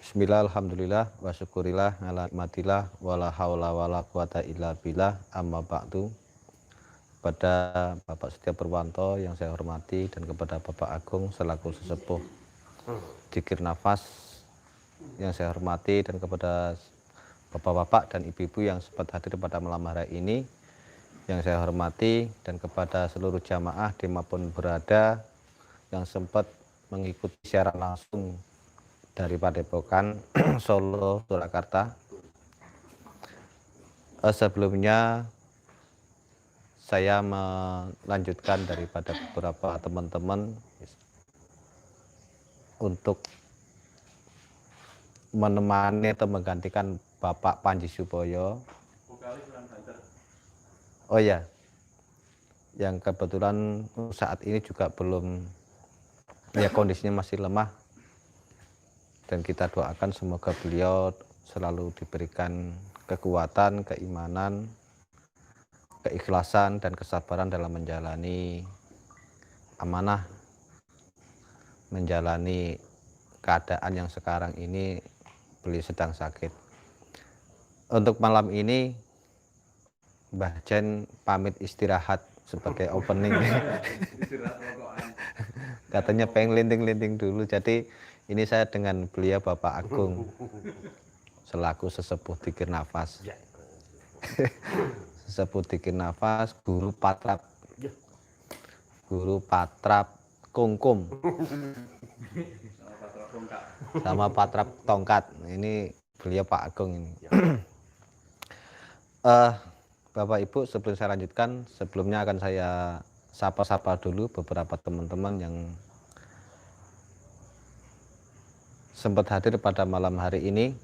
Bismillah, alhamdulillah, wa syukurillah, ala nikmatillah, wala haula wala quwata illa billah, amma ba'du. Kepada Bapak Setia Purwanto yang saya hormati dan kepada Bapak Agung selaku sesepuh Dzikir Nafas yang saya hormati dan kepada Bapak-bapak dan ibu-ibu yang sempat hadir pada malam hari ini yang saya hormati dan kepada seluruh jamaah dimanapun berada yang sempat mengikuti siaran langsung dari Padepokan Solo, Surakarta. Sebelumnya saya melanjutkan daripada beberapa teman-teman untuk menemani atau menggantikan Bapak Panji Suboyo. Oh ya, yang kebetulan saat ini juga belum, ya kondisinya masih lemah. Dan kita doakan semoga beliau selalu diberikan kekuatan, keimanan, keikhlasan, dan kesabaran dalam menjalani amanah, menjalani keadaan yang sekarang ini beliau sedang sakit. Untuk malam ini Mbah Jen pamit istirahat sebagai opening. Katanya pengen linting-linting dulu, jadi ini saya dengan beliau Bapak Agung selaku sesepuh Dzikir Nafas. Sesepuh Dzikir Nafas, guru patrap kungkum sama patrap tongkat. Ini beliau Pak Agung ini. Bapak Ibu, sebelum saya lanjutkan, sebelumnya akan saya sapa-sapa dulu beberapa teman-teman yang sempat hadir pada malam hari ini.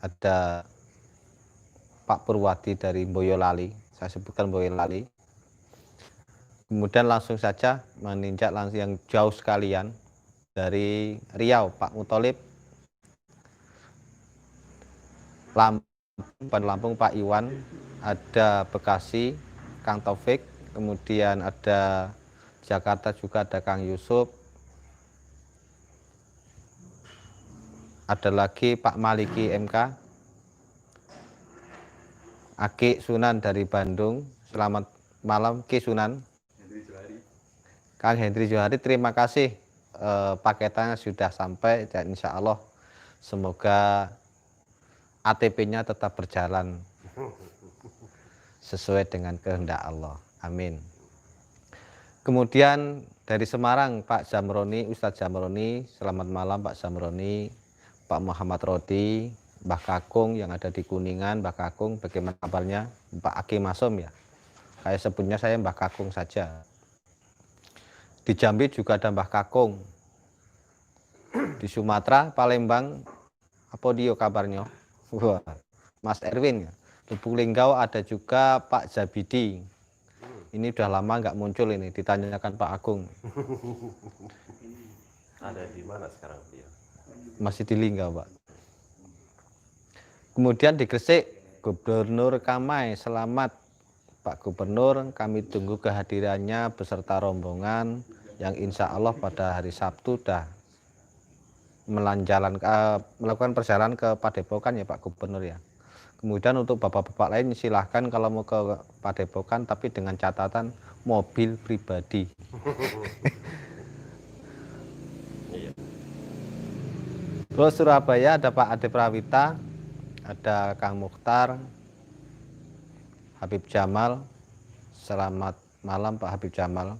Ada Pak Purwadi dari Boyolali, saya sebutkan Boyolali. Kemudian langsung saja meninjak langsung yang jauh sekalian dari Riau, Pak Mutolib. Lampung, Pak Iwan. Ada Bekasi, Kang Taufik. Kemudian ada Jakarta juga ada Kang Yusuf. Ada lagi Pak Maliki MK, Aki Sunan dari Bandung. Selamat malam Ki Sunan. Kang Hendri Johari, terima kasih, paketannya sudah sampai dan insya Allah semoga ATP-nya tetap berjalan sesuai dengan kehendak Allah. Amin. Kemudian dari Semarang Pak Zamroni, Ustadz Zamroni. Selamat malam Pak Zamroni. Pak Muhammad Rodi, Mbah Kakung yang ada di Kuningan. Mbah Kakung, bagaimana kabarnya? Pak Aki Masom ya, kayak sebutnya saya Mbah Kakung saja. Di Jambi juga ada Mbah Kakung. Di Sumatera, Palembang, apa dia kabarnya? Wah, Mas Erwin ya. Lubuk Linggau ada juga Pak Zabidi. Ini udah lama nggak muncul ini, ditanyakan Pak Agung. Ada di mana sekarang dia? Masih di Linggau, Pak. Kemudian di Gresik, Gubernur Kamai. Selamat Pak Gubernur, kami tunggu kehadirannya beserta rombongan yang insya Allah pada hari Sabtu sudah melakukan perjalanan ke Padepokan ya Pak Gubernur ya. Kemudian untuk bapak-bapak lain silahkan kalau mau ke Padepokan, tapi dengan catatan mobil pribadi. Terus Surabaya ada Pak Ade Prawita, ada Kang Mukhtar, Habib Jamal. Selamat malam Pak Habib Jamal.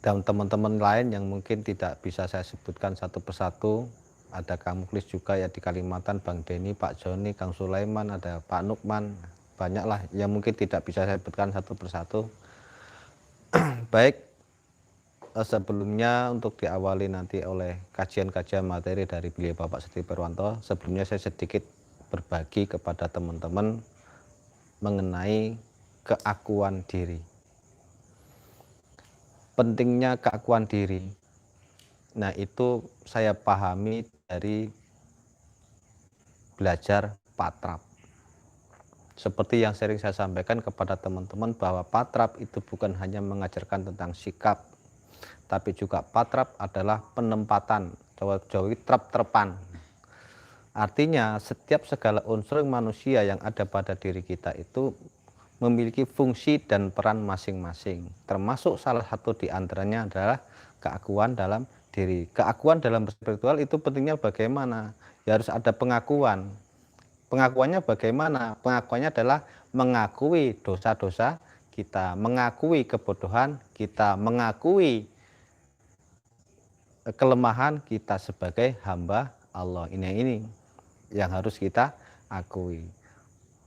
Dan teman-teman lain yang mungkin tidak bisa saya sebutkan satu persatu. Ada Kang Muklis juga ya di Kalimantan, Bang Denny, Pak Joni, Kang Sulaiman, ada Pak Nukman. Banyaklah yang mungkin tidak bisa saya sebutkan satu persatu. Baik, sebelumnya untuk diawali nanti oleh kajian-kajian materi dari beliau Bapak Setia Purwanto, sebelumnya saya sedikit berbagi kepada teman-teman mengenai keakuan diri. Pentingnya keakuan diri. Nah, itu saya pahami dari belajar patrap. Seperti yang sering saya sampaikan kepada teman-teman bahwa patrap itu bukan hanya mengajarkan tentang sikap, tapi juga patrap adalah penempatan Jawa itu trep-trepan. Artinya setiap segala unsur manusia yang ada pada diri kita itu memiliki fungsi dan peran masing-masing. Termasuk salah satu di antaranya adalah keakuan dalam diri. Keakuan dalam spiritual itu pentingnya bagaimana? Ya harus ada pengakuan. Pengakuannya bagaimana? Pengakuannya adalah mengakui dosa-dosa kita, mengakui kebodohan kita, mengakui kelemahan kita sebagai hamba Allah. Ini yang harus kita akui.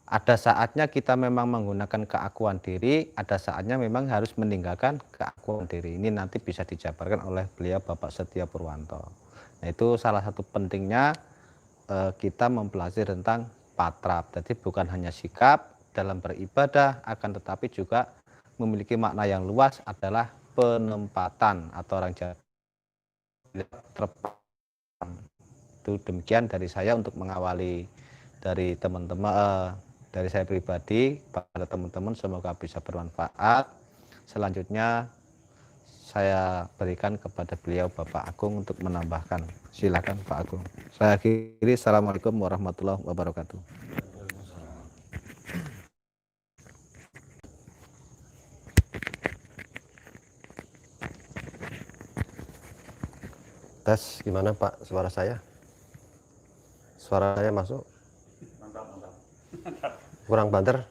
Ada saatnya kita memang menggunakan keakuan diri, ada saatnya memang harus meninggalkan keakuan diri. Ini nanti bisa dijabarkan oleh beliau Bapak Setia Purwanto. Nah, itu salah satu pentingnya kita mempelajari tentang patrap. Jadi bukan hanya sikap dalam beribadah, akan tetapi juga memiliki makna yang luas adalah penempatan atau orang Jawa itu. Demikian dari saya untuk mengawali dari teman-teman, dari saya pribadi pada teman-teman, semoga bisa bermanfaat. Selanjutnya saya berikan kepada beliau Bapak Agung untuk menambahkan. Silakan Pak Agung. Saya akhiri. Assalamualaikum warahmatullahi wabarakatuh. Tes, gimana Pak suara saya? Suara saya masuk? Mantap. Kurang banter?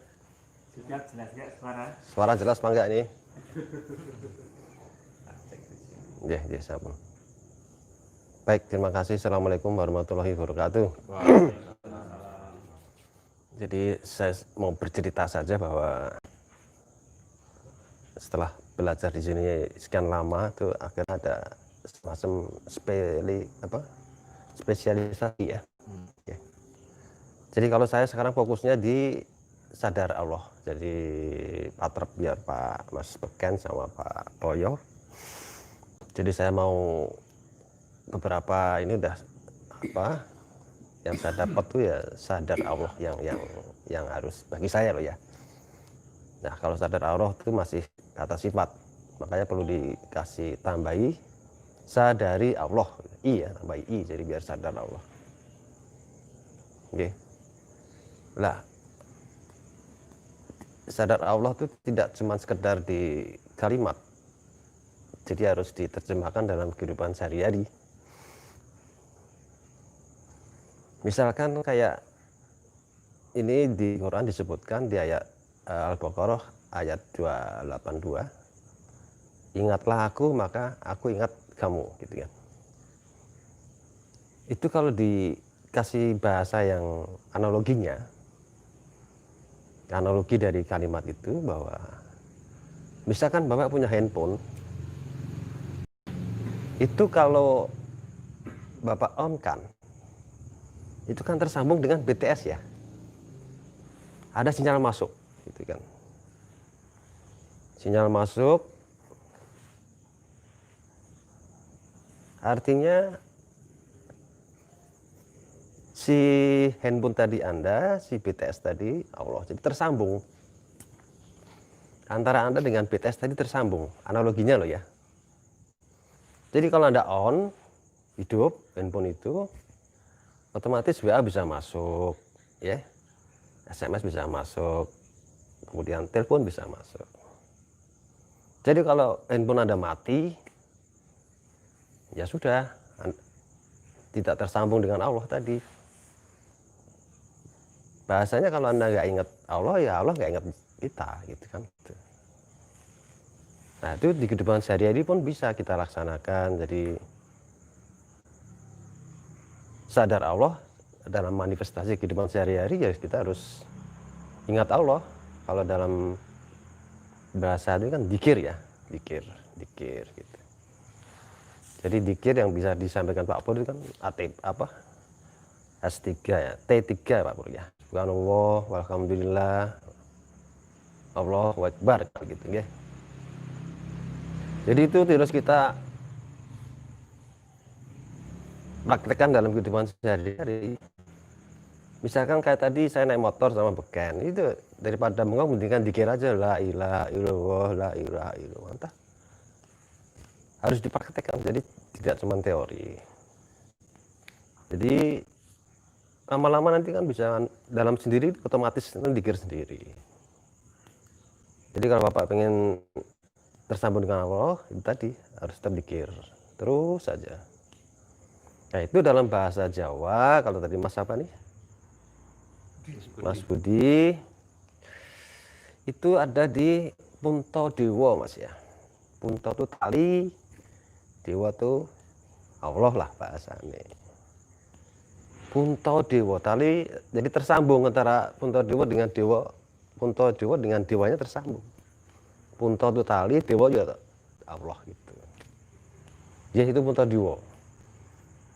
Jelas ya suara. Suara jelas apa enggak ini? Ya, sabar. Baik, terima kasih. Assalamualaikum warahmatullahi wabarakatuh. Jadi saya mau bercerita saja bahwa setelah belajar di sini sekian lama tuh akhirnya ada semacam spesialisasi ya. Oke. Jadi kalau saya sekarang fokusnya di sadar Allah. Jadi patrap biar Pak Mas Beken sama Pak Toyo. Jadi saya mau beberapa ini udah apa yang saya dapat tuh ya sadar Allah yang harus bagi saya loh ya. Nah kalau sadar Allah itu masih kata sifat, makanya perlu dikasih tambahi sadari Allah, i ya, tambahi i jadi biar sadar Allah. Oke. Lah sadar Allah itu tidak cuma sekedar di kalimat, jadi harus diterjemahkan dalam kehidupan sehari-hari. Misalkan kayak ini di Quran disebutkan di ayat Al-Baqarah ayat 282, ingatlah aku maka aku ingat kamu, gitu kan. Itu kalau dikasih bahasa yang analoginya, analogi dari kalimat itu bahwa misalkan Bapak punya handphone, itu kalau Bapak on kan, itu kan tersambung dengan BTS ya, ada sinyal masuk, gitu kan. Sinyal masuk artinya si handphone tadi Anda, si BTS tadi Allah, jadi tersambung antara Anda dengan BTS tadi, tersambung analoginya loh ya. Jadi kalau Anda on hidup handphone itu, otomatis WA bisa masuk ya, SMS bisa masuk, kemudian telepon bisa masuk. Jadi kalau handphone Anda mati, ya sudah, tidak tersambung dengan Allah tadi. Bahasanya kalau Anda nggak ingat Allah, ya Allah nggak ingat kita, gitu kan. Nah itu di kehidupan sehari-hari pun bisa kita laksanakan. Jadi sadar Allah dalam manifestasi kehidupan sehari-hari, ya kita harus ingat Allah. Kalau dalam bahasa itu kan dikir ya, dikir gitu. Jadi dikir yang bisa disampaikan Pak Pur itu kan S3 ya, T3 Pak Pur ya. Subhanallah, walhamdulillah, Allahu Akbar gitu ya. Jadi itu terus kita praktekkan dalam kehidupan sehari-hari. Misalkan kayak tadi saya naik motor sama Beken, itu daripada bengong mendingan dikir aja, la ilaha illallah, la ilaha illallah. Harus dipraktekkan, jadi tidak cuma teori. Jadi lama-lama nanti kan bisa dalam sendiri otomatis dikir sendiri. Jadi kalau Bapak pengen tersambung dengan Allah, itu tadi harus terdikir terus saja. Nah itu dalam bahasa Jawa. Kalau tadi Mas apa nih? Mas Budi, itu ada di Punto Dewa Mas ya. Punto itu tali, Dewa itu Allah lah bahasanya. Punto Dewa tali, jadi tersambung antara Punto Dewa dengan Dewa. Punto Dewa dengan Dewanya tersambung. Punto itu tali, Dewa juga Allah gitu. Ya itu Punto Dewa.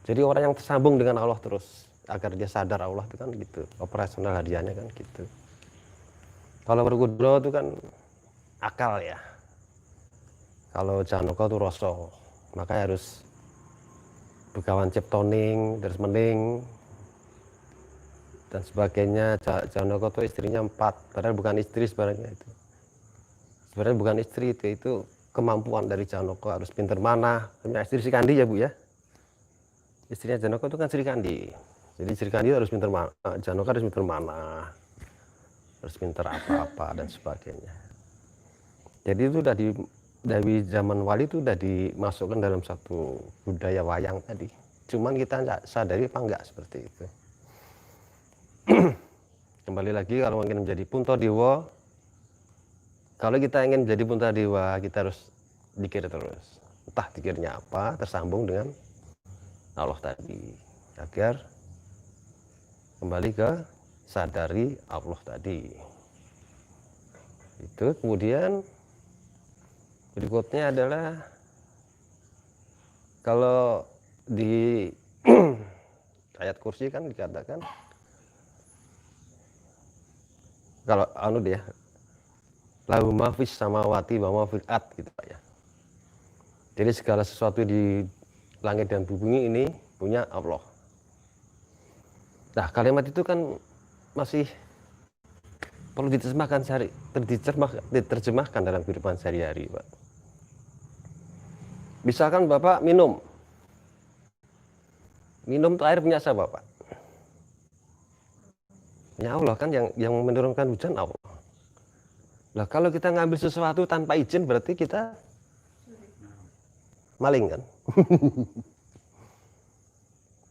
Jadi orang yang tersambung dengan Allah terus agar dia sadar Allah itu kan gitu. Operasional hadiahnya kan gitu. Kalau Werkudara itu kan akal ya. Kalau Janaka itu rasa. Maka harus Begawan Ciptoning, terus Mening dan sebagainya. Janaka itu istrinya 4, padahal bukan istri sebenarnya itu. Sebenarnya bukan istri itu kemampuan dari Janaka, harus pinter manah. Punya istri Srikandi ya Bu ya. Istrinya Janaka itu kan Srikandi. Jadi Srikandi harus pinter manah, Janaka harus pinter manah, harus pinter apa-apa dan sebagainya. Jadi itu udah dari zaman wali itu udah dimasukkan dalam satu budaya wayang tadi. Cuman kita nggak sadari apa enggak seperti itu. Kembali lagi kalau ingin menjadi Punto Dewa, kalau kita ingin menjadi Punto Dewa kita harus dikir terus. Entah dikirnya apa, tersambung dengan Allah tadi, agar kembali ke sadari Allah tadi. Itu kemudian berikutnya adalah kalau di ayat kursi kan dikatakan kalau anu dia lahu ma fis samawati wa ma fil ard gitu Pak ya. Jadi segala sesuatu di langit dan bumi ini punya Allah. Nah kalimat itu kan masih perlu diterjemahkan dalam kehidupan sehari-hari Pak. Misalkan Bapak minum tuh air punya siapa Pak? Ya Allah kan yang menurunkan hujan Allah. Nah kalau kita ngambil sesuatu tanpa izin berarti kita maling kan?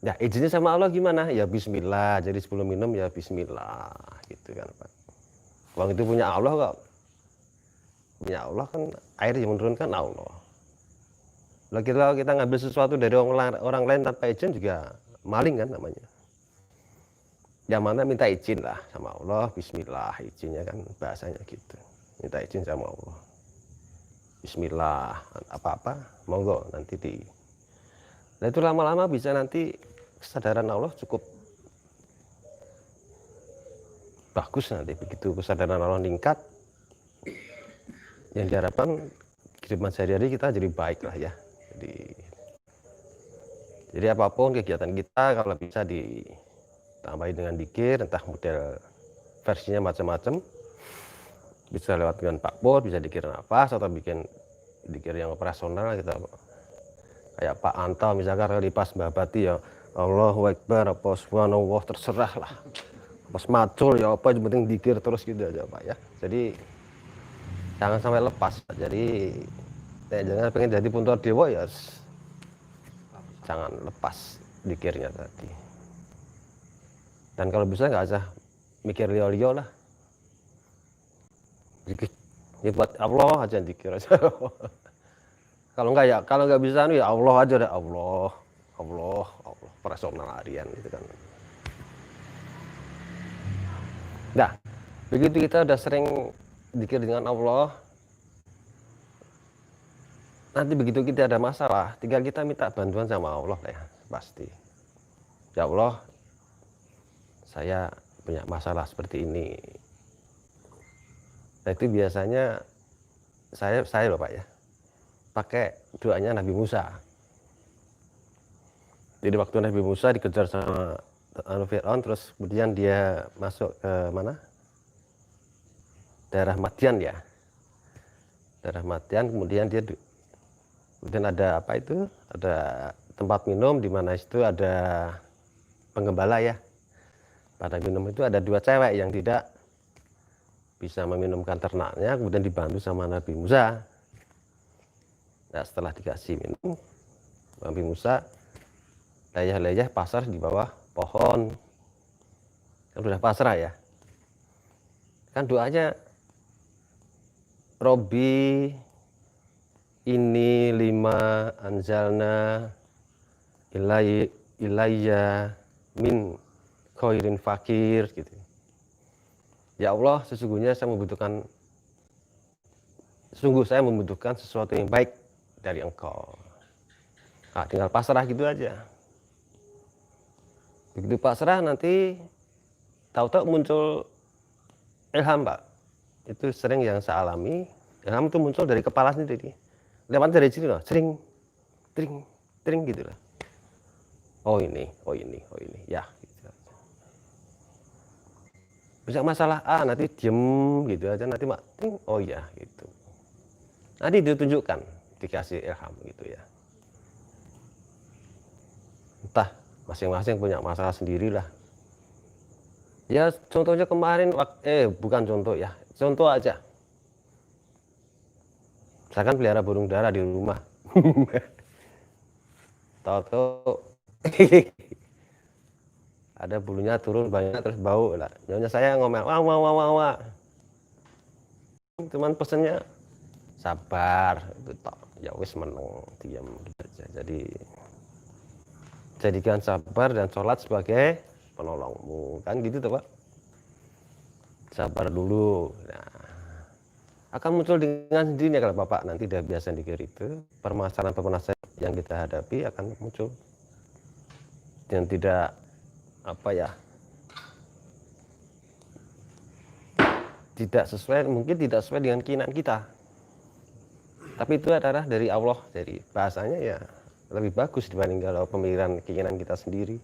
Ya izinnya sama Allah gimana? Ya bismillah. Jadi sebelum minum ya bismillah gitu kan Pak. Uang itu punya Allah kok. Punya Allah kan air yang menurunkan Allah. Lah kita ngambil sesuatu dari orang lain tanpa izin juga maling kan namanya. Yang mana minta izin lah sama Allah, bismillah, izinnya kan bahasanya gitu. Minta izin sama Allah. Bismillah, apa-apa, monggo nanti di. Nah itu lama-lama bisa nanti kesadaran Allah cukup bagus nanti. Begitu kesadaran Allah meningkat, yang diharapkan kehidupan sehari-hari kita jadi baik lah ya. Jadi apapun kegiatan kita kalau bisa ditambahi dengan dzikir, entah model versinya macam-macam. Bisa lewat dengan Pak bisa dzikir nafas atau bikin dzikir yang operasional kita kayak Pak Anto misalkan lipas babati ya Allahu Akbar apa subhanallah terserah lah pas macul ya apa yang penting dzikir terus gitu aja Pak ya. Jadi jangan sampai lepas. Jadi jangan pengen jadi Punto Dewa ya jangan lepas dzikirnya tadi. Dan kalau bisa nggak usah mikir lio-lio lah. Ini buat Allah aja dikira aja. Kalau nggak bisa ya Allah aja deh, Allah personal harian gitu kan. Nah, begitu kita udah sering dzikir dengan Allah, nanti begitu kita ada masalah, tinggal kita minta bantuan sama Allah ya, pasti. Ya Allah, saya punya masalah seperti ini. Nah itu biasanya saya loh Pak ya, pakai doanya Nabi Musa. Jadi waktu Nabi Musa dikejar sama Fir'aun, terus kemudian dia masuk ke mana? Daerah Madian ya. Daerah Madian, kemudian ada apa itu? Ada tempat minum di mana itu ada penggembala ya. Pada minum itu ada 2 cewek yang tidak bisa meminumkan ternaknya, kemudian dibantu sama Nabi Musa. Nah, setelah dikasih minum, Nabi Musa leyeh-leyeh pasrah di bawah pohon. Kan sudah pasrah ya. Kan doanya Robi ini 5 anzalna ilayya min khairin fakir gitu. Ya Allah, sesungguhnya saya membutuhkan sesuatu yang baik dari Engkau. Nah, tinggal pasrah gitu aja. Begitu pasrah nanti tahu-tahu muncul ilham, Pak. Itu sering yang saya alami. Ilham itu muncul dari kepala sendiri. Lewat dari sini loh, sering, tring gitu lah. Oh ini, ya. Gitu. Bisa masalah A, nanti diem gitu aja, nanti ting, oh ya gitu. Nanti ditunjukkan, dikasih ilham gitu ya. Entah, masing-masing punya masalah sendirilah. Ya contohnya kemarin, bukan contoh ya, contoh aja. Saya kan pelihara burung dara di rumah. Tahu-tahu ada bulunya turun banyak terus bau lah. Nyonya saya ngomel, wah. Cuman pesennya sabar, itu tak, ya wis meneng, diam gitu aja. Jadi jadikan sabar dan sholat sebagai penolongmu, kan gitu tuh Pak. Sabar dulu. Nah, akan muncul dengan sendirinya kalau Bapak nanti udah biasa dikir itu, permasalahan yang kita hadapi akan muncul. Dan tidak mungkin tidak sesuai dengan keinginan kita, tapi itu adalah dari Allah. Jadi bahasanya ya lebih bagus dibanding kalau pemikiran keinginan kita sendiri.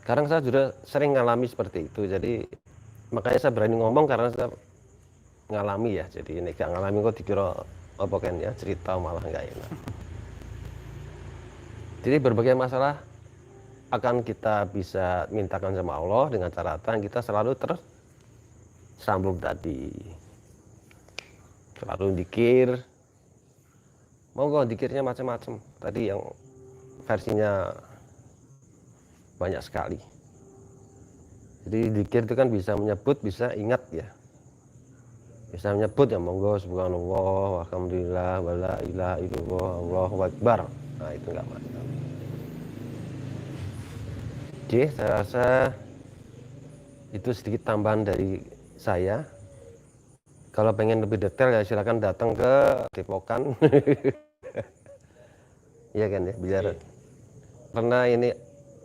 Sekarang saya sudah sering ngalami seperti itu, jadi makanya saya berani ngomong karena saya ngalami ya. Jadi ini gak ngalami kok dikira apa kan ya, cerita malah nggak enak. Jadi berbagai masalah akan kita bisa mintakan sama Allah dengan catatan kita selalu tersambung tadi, selalu dikir. Monggo dikirnya macam-macam. Tadi yang versinya banyak sekali. Jadi dikir itu kan bisa menyebut, bisa ingat ya. Bisa menyebut ya monggo subhanallah, alhamdulillah, wala ilaha illallah, Allahu akbar. Nah, itu enggak masalah. Oke, saya rasa itu sedikit tambahan dari saya. Kalau pengen lebih detail ya silakan datang ke Depokan. Iya kan ya, biar karena ini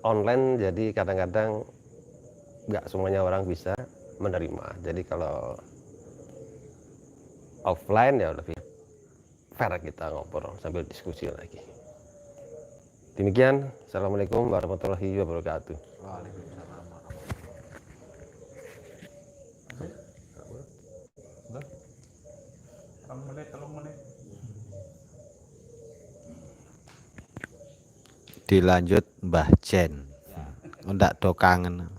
online jadi kadang-kadang nggak semuanya orang bisa menerima. Jadi kalau offline ya lebih fair kita ngobrol sambil diskusi lagi. Demikian, assalamualaikum warahmatullahi wabarakatuh. Waalaikumsalam. Tolong menit. Dilanjut Mbah Jen. Ndak do kangen.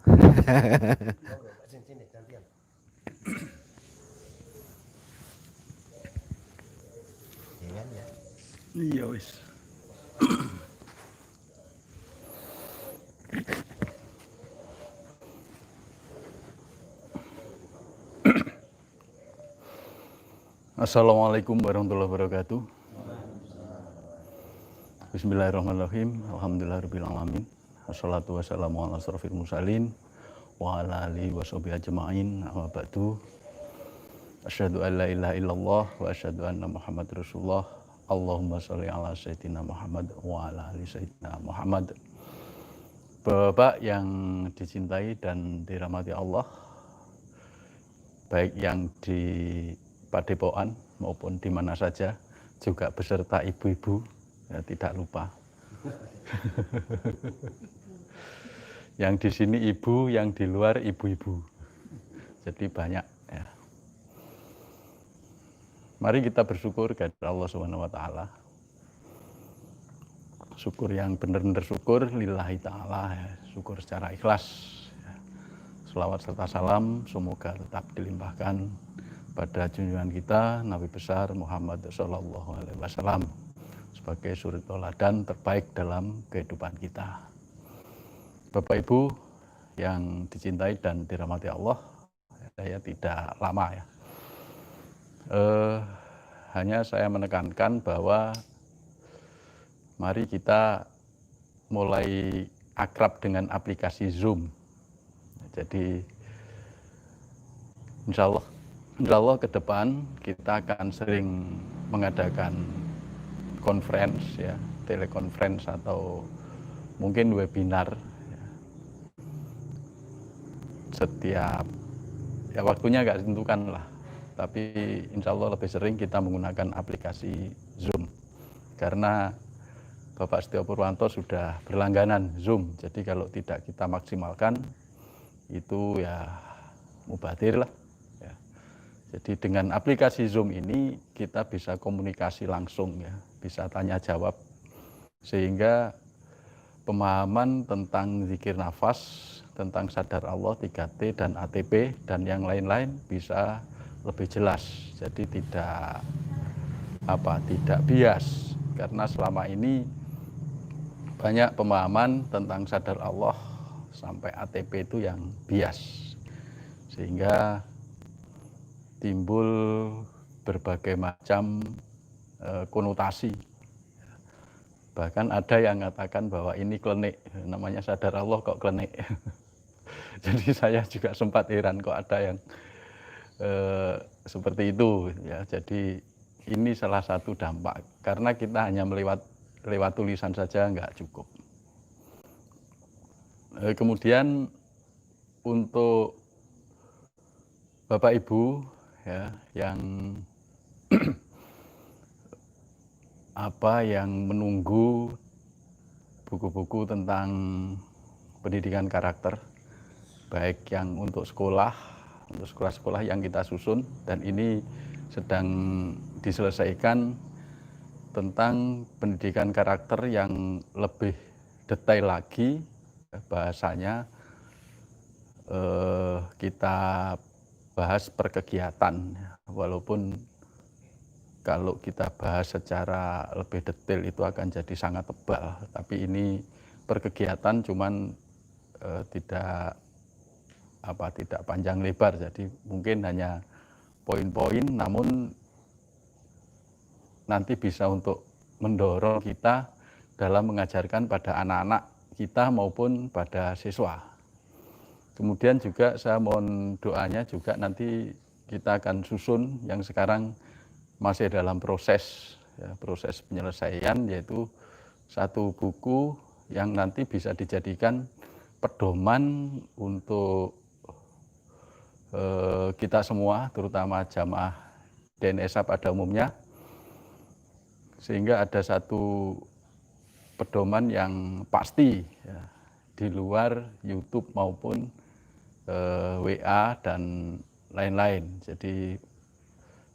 Iya wis. Assalamualaikum warahmatullahi wabarakatuh. Bismillahirrahmanirrahim. Alhamdulillahirabbil alamin. Wassalatu wassalamu ala asrofil mursalin wa ala alihi washabihi ajmain. Amma ba'du. Asyhadu an la ilaha illallah wa asyhadu anna Muhammadar Rasulullah. Allahumma sholli ala sayyidina Muhammad wa ala ali sayyidina Muhammad. Bapak yang dicintai dan dirahmati Allah, baik yang di Padepokan maupun di mana saja, juga beserta ibu-ibu, ya, tidak lupa. Yang di sini ibu, yang di luar ibu-ibu. Jadi banyak. Ya. Mari kita bersyukur kepada Allah Subhanahu wa taala. syukur yang benar-benar syukur lillahi ta'ala, ya, syukur secara ikhlas. Ya. Selawat serta salam semoga tetap dilimpahkan pada junjungan kita Nabi besar Muhammad SAW sebagai suri tauladan terbaik dalam kehidupan kita. Bapak Ibu yang dicintai dan dirahmati Allah, saya tidak lama ya. Hanya saya menekankan bahwa mari kita mulai akrab dengan aplikasi Zoom. Jadi insya Allah ke depan kita akan sering mengadakan conference ya, teleconference atau mungkin webinar ya. Setiap ya waktunya nggak ditentukan lah, tapi insya Allah lebih sering kita menggunakan aplikasi Zoom karena Bapak Setio Purwanto sudah berlangganan Zoom, jadi kalau tidak kita maksimalkan itu ya mubadir lah ya. Jadi dengan aplikasi Zoom ini kita bisa komunikasi langsung ya, bisa tanya jawab, sehingga pemahaman tentang zikir nafas, tentang sadar Allah, 3T dan ATP dan yang lain-lain bisa lebih jelas. Jadi tidak bias, karena selama ini banyak pemahaman tentang sadar Allah sampai ATP itu yang bias, sehingga timbul berbagai macam konotasi. Bahkan ada yang mengatakan bahwa ini klenik, namanya sadar Allah kok klenik. Jadi saya juga sempat heran kok ada yang seperti itu ya. Jadi ini salah satu dampak, karena kita hanya lewat tulisan saja nggak cukup. Kemudian untuk Bapak Ibu ya yang yang menunggu buku-buku tentang pendidikan karakter, baik yang untuk sekolah-sekolah yang kita susun, dan ini sedang diselesaikan tentang pendidikan karakter yang lebih detail lagi bahasanya. Kita bahas per kegiatan, walaupun kalau kita bahas secara lebih detail itu akan jadi sangat tebal, tapi ini per kegiatan, cuman tidak panjang lebar, jadi mungkin hanya poin-poin, namun nanti bisa untuk mendorong kita dalam mengajarkan pada anak-anak kita maupun pada siswa. Kemudian juga saya mohon doanya juga, nanti kita akan susun yang sekarang masih dalam proses penyelesaian, yaitu satu buku yang nanti bisa dijadikan pedoman untuk kita semua, terutama jamaah DNSA pada umumnya, sehingga ada satu pedoman yang pasti ya, di luar YouTube maupun WA dan lain-lain. Jadi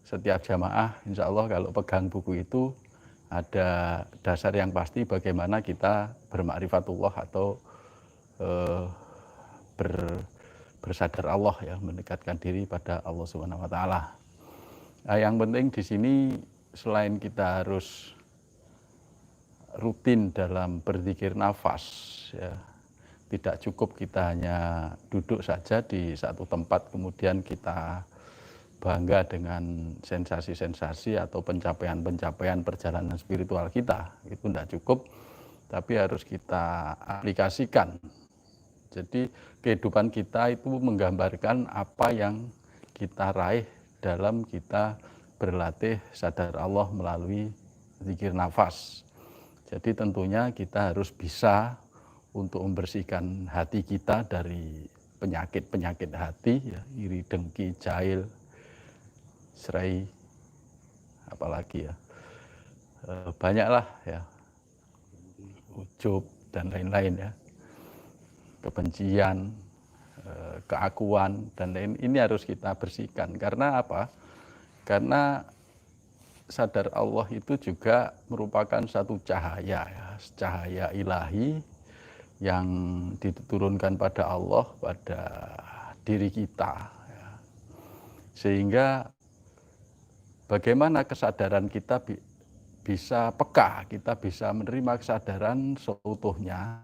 setiap jamaah insya Allah kalau pegang buku itu ada dasar yang pasti bagaimana kita bermakrifatullah atau bersadar Allah ya, mendekatkan diri pada Allah Subhanahu wa taala. Nah, yang penting di sini selain kita harus rutin dalam berzikir nafas ya, tidak cukup kita hanya duduk saja di satu tempat kemudian kita bangga dengan sensasi-sensasi atau pencapaian-pencapaian perjalanan spiritual kita, itu tidak cukup, tapi harus kita aplikasikan. Jadi kehidupan kita itu menggambarkan apa yang kita raih dalam kita berlatih sadar Allah melalui zikir nafas. Jadi tentunya kita harus bisa untuk membersihkan hati kita dari penyakit-penyakit hati, ya, iri, dengki, jahil, serai, apalagi ya, banyaklah ya, ujub dan lain-lain ya, kebencian, keakuan dan lain, ini harus kita bersihkan. Karena apa? Karena sadar Allah itu juga merupakan satu cahaya, ya, cahaya ilahi yang diturunkan pada Allah pada diri kita, ya. Sehingga bagaimana kesadaran kita bisa peka, kita bisa menerima kesadaran seutuhnya.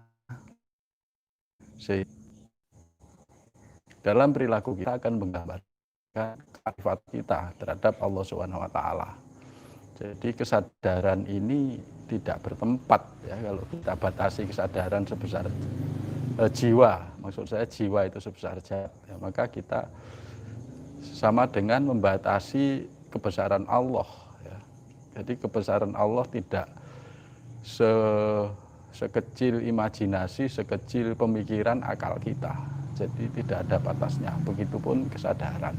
Dalam perilaku kita akan menggambarkan kearifan kita terhadap Allah Subhanahu wa taala. Jadi kesadaran ini tidak bertempat, ya, kalau kita batasi kesadaran sebesar jiwa, maksud saya jiwa itu sebesar zat, ya, maka kita sama dengan membatasi kebesaran Allah, ya. Jadi kebesaran Allah tidak sekecil imajinasi, sekecil pemikiran akal kita. Jadi tidak ada batasnya. Begitupun kesadaran.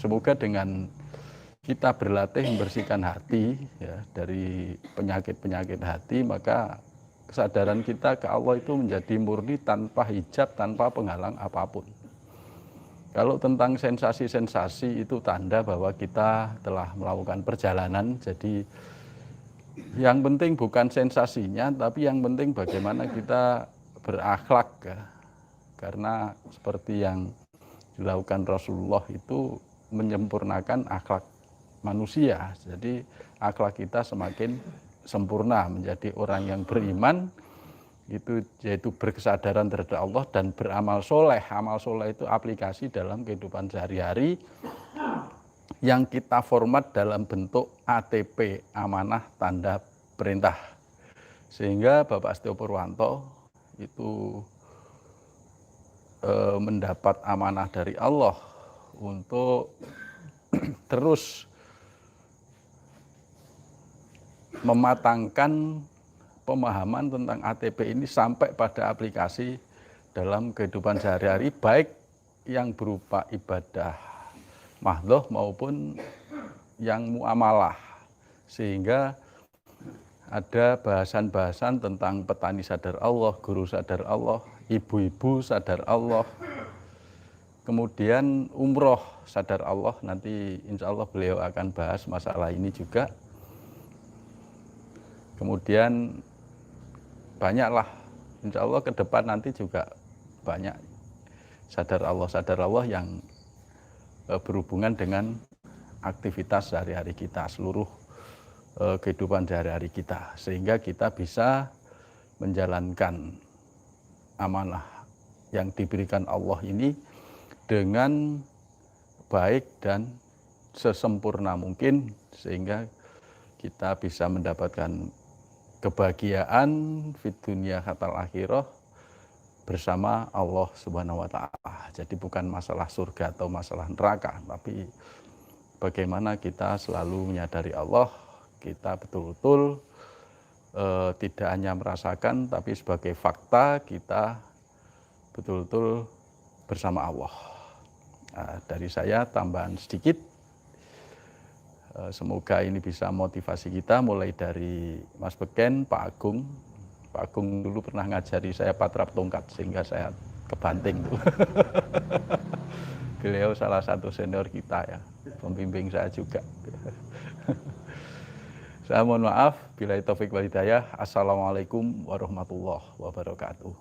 Semoga dengan kita berlatih membersihkan hati, ya, dari penyakit-penyakit hati, maka kesadaran kita ke Allah itu menjadi murni tanpa hijab, tanpa penghalang apapun. Kalau tentang sensasi-sensasi itu tanda bahwa kita telah melakukan perjalanan. Jadi yang penting bukan sensasinya, tapi yang penting bagaimana kita berakhlak, ya. Karena seperti yang dilakukan Rasulullah itu menyempurnakan akhlak manusia. Jadi akhlak kita semakin sempurna menjadi orang yang beriman, itu yaitu berkesadaran terhadap Allah dan beramal soleh. Amal soleh itu aplikasi dalam kehidupan sehari-hari yang kita format dalam bentuk ATP, amanah tanda perintah. Sehingga Bapak Setio Purwanto itu mendapat amanah dari Allah untuk terus mematangkan pemahaman tentang ATP ini sampai pada aplikasi dalam kehidupan sehari-hari, baik yang berupa ibadah mahdhoh maupun yang muamalah. Sehingga ada bahasan-bahasan tentang petani sadar Allah, guru sadar Allah, ibu-ibu sadar Allah, kemudian umroh sadar Allah. Nanti insya Allah beliau akan bahas masalah ini juga. Kemudian banyaklah, insya Allah ke depan nanti juga banyak sadar Allah yang berhubungan dengan aktivitas sehari-hari kita, seluruh kehidupan sehari-hari kita, sehingga kita bisa menjalankan amanah yang diberikan Allah ini dengan baik dan sesempurna mungkin, sehingga kita bisa mendapatkan kebahagiaan fid dunya hatal akhirah bersama Allah Subhanahu wa taala. Jadi bukan masalah surga atau masalah neraka, tapi bagaimana kita selalu menyadari Allah, kita betul-betul tidak hanya merasakan, tapi sebagai fakta kita betul-betul bersama Allah. Dari saya tambahan sedikit, semoga ini bisa motivasi kita, mulai dari Mas Beken, Pak Agung. Pak Agung dulu pernah ngajari saya patrap tongkat sehingga saya kebanting tuh. Beliau salah satu senior kita, ya, pembimbing saya juga. Saya mohon maaf, bila taufik wal hidayah. Assalamualaikum warahmatullahi wabarakatuh.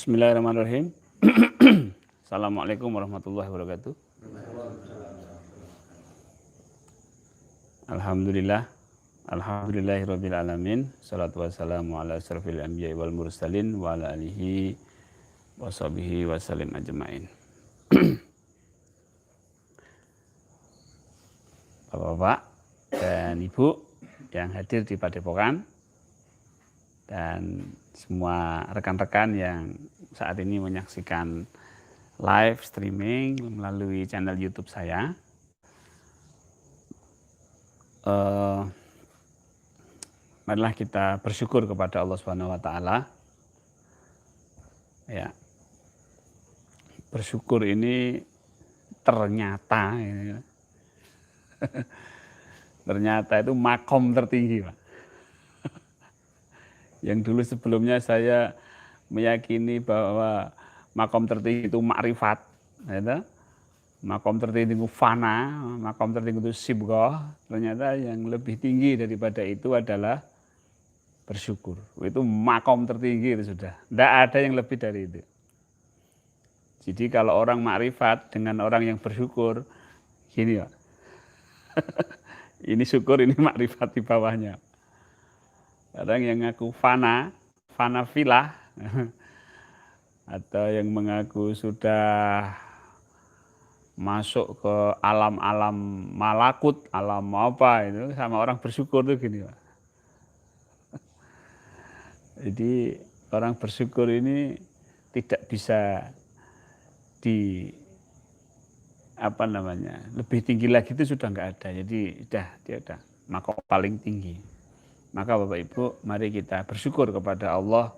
Bismillahirrahmanirrahim. Assalamualaikum warahmatullahi wabarakatuh. Alhamdulillah. Alhamdulillahirabbil alamin. Shalatu wassalamu ala asyrofil anbiya'i wal mursalin wa ala alihi washabihi wasallim ajmain. Bapak-bapak dan Ibu yang hadir di Padepokan, dan semua rekan-rekan yang saat ini menyaksikan live streaming melalui channel YouTube saya. marilah kita bersyukur kepada Allah Subhanahu wa taala. Ya. Bersyukur ini ternyata ternyata itu makom tertinggi, Pak. Yang dulu sebelumnya saya meyakini bahwa makom tertinggi itu makrifat, ya, makom tertinggi itu fana, makom tertinggi itu sibghah. Ternyata yang lebih tinggi daripada itu adalah bersyukur. Itu makom tertinggi itu sudah. Tidak ada yang lebih dari itu. Jadi kalau orang makrifat dengan orang yang bersyukur, gini Pak. Ini syukur, ini makrifat di bawahnya. Orang yang ngaku fana filah, atau yang mengaku sudah masuk ke alam-alam malakut, alam apa itu, sama orang bersyukur tuh gini Pak. Jadi orang bersyukur ini tidak bisa lebih tinggi lagi itu sudah nggak ada. Jadi dia udah makom paling tinggi. Maka Bapak Ibu, mari kita bersyukur kepada Allah,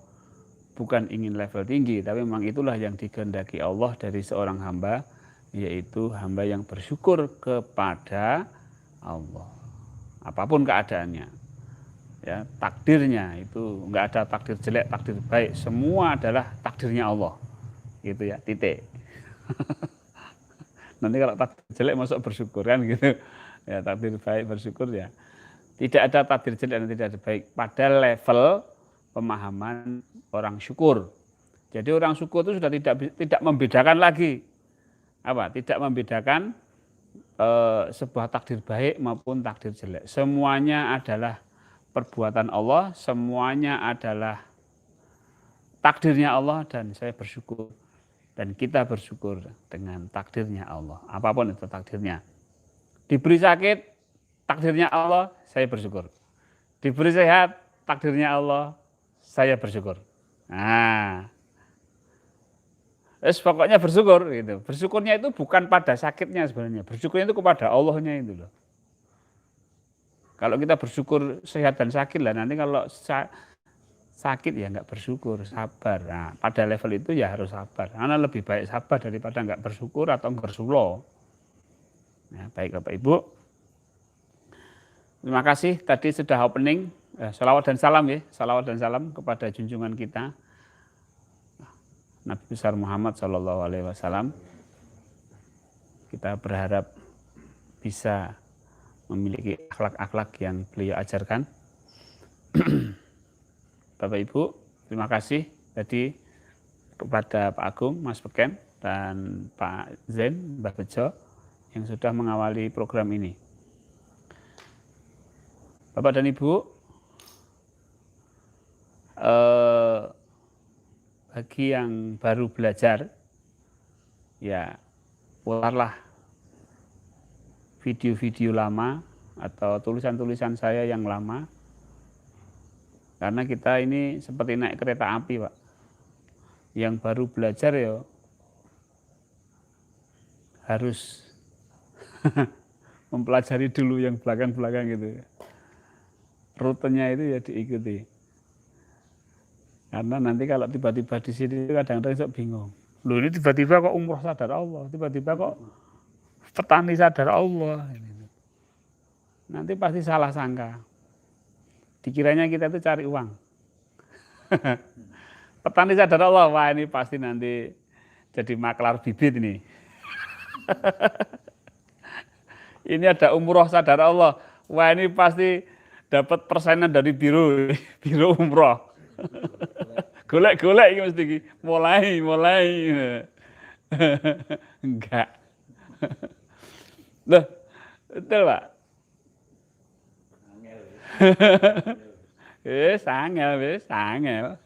bukan ingin level tinggi, tapi memang itulah yang dikehendaki Allah dari seorang hamba, yaitu hamba yang bersyukur kepada Allah. Apapun keadaannya, ya, takdirnya itu nggak ada takdir jelek, takdir baik, semua adalah takdirnya Allah. Gitu ya, titik. Nanti kalau takdir jelek masuk bersyukur kan gitu. Ya, takdir baik bersyukur ya. Tidak ada takdir jelek dan tidak ada baik pada level pemahaman orang syukur. Jadi orang syukur itu sudah tidak membedakan lagi apa? Tidak membedakan sebuah takdir baik maupun takdir jelek. Semuanya adalah perbuatan Allah, semuanya adalah takdirnya Allah, dan saya bersyukur. Dan kita bersyukur dengan takdirnya Allah. Apapun itu takdirnya. Diberi sakit, takdirnya Allah, saya bersyukur. Diberi sehat, takdirnya Allah, saya bersyukur. Nah, pokoknya bersyukur gitu. Bersyukurnya itu bukan pada sakitnya sebenarnya. Bersyukurnya itu kepada Allahnya itu loh. Kalau kita bersyukur sehat dan sakit lah, nanti kalau sakit ya nggak bersyukur, sabar. Nah, pada level itu ya harus sabar. Karena lebih baik sabar daripada nggak bersyukur atau bersulo. Nah, baik Bapak Ibu. Terima kasih tadi sudah opening. Salawat dan salam ya, salawat dan salam kepada junjungan kita Nabi besar Muhammad SAW. Kita berharap bisa memiliki akhlak-akhlak yang beliau ajarkan. Bapak Ibu, terima kasih tadi kepada Pak Agung, Mas Beken, dan Pak Zain, Mbak Bejo yang sudah mengawali program ini. Bapak dan Ibu, bagi yang baru belajar, ya putarlah video-video lama atau tulisan-tulisan saya yang lama. Karena kita ini seperti naik kereta api, Pak. Yang baru belajar ya harus mempelajari dulu yang belakang-belakang gitu. Rutenya itu ya diikuti. Karena nanti kalau tiba-tiba di sini kadang-kadang sok bingung. Loh, ini tiba-tiba kok umroh sadar Allah, tiba-tiba kok petani sadar Allah. Nanti pasti salah sangka. Dikiranya kita itu cari uang. Petani sadar Allah, wah ini pasti nanti jadi maklar bibit ini. Ini ada umroh sadar Allah, wah ini pasti dapat persenan dari biro umroh. Golek-golek ini mesti mulai. Enggak. Loh, betul Pak. Angel.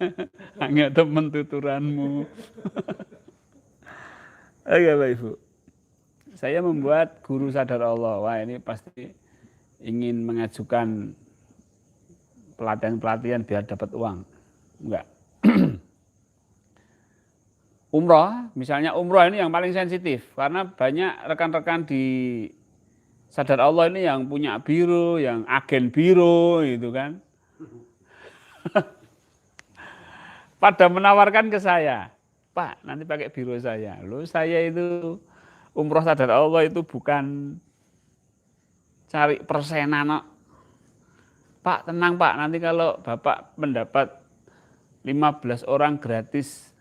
Angel temen tuturanmu. Oke Bapak Ibu. Saya membuat guru sadar Allah. Wah ini pasti ingin mengajukan pelatihan-pelatihan biar dapat uang. Enggak. Umroh, misalnya umroh ini yang paling sensitif. Karena banyak rekan-rekan di sadar Allah ini yang punya biro, yang agen biro gitu kan. Pada menawarkan ke saya, Pak, nanti pakai biro saya. Loh, saya itu umroh sadar Allah itu bukan cari persenan. No. Pak, tenang Pak, nanti kalau Bapak mendapat 15 orang gratis,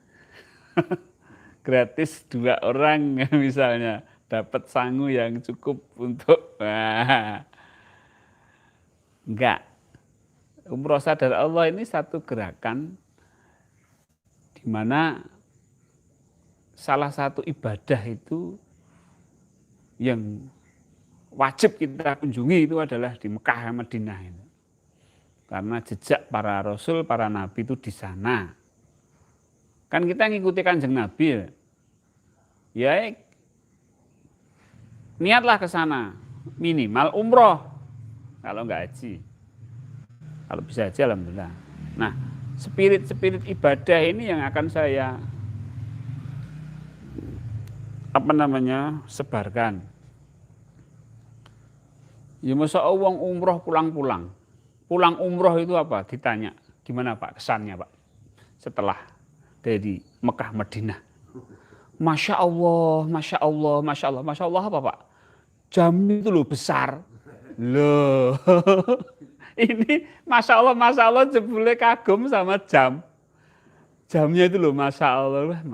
gratis 2 orang misalnya, dapat sangu yang cukup untuk, enggak. Umroh sadar Allah ini satu gerakan di mana salah satu ibadah itu yang wajib kita kunjungi itu adalah di Mekah Madinah ini. Karena jejak para rasul, para nabi itu di sana. Kan kita ngikuti Kanjeng Nabi. Ya, niatlah ke sana, minimal umroh. Kalau enggak haji. Kalau bisa haji alhamdulillah. Nah, spirit ibadah ini yang akan saya sebarkan. Ya masa wong umroh pulang-pulang. Pulang umroh itu apa? Ditanya, gimana Pak kesannya Pak? Setelah dari Mekah Madinah. Masya Allah, Masya Allah, Masya Allah. Masya Allah apa Pak? Jam itu loh besar. Loh. Ini Masya Allah jebule kagum sama jam. Jamnya itu loh Masya Allah.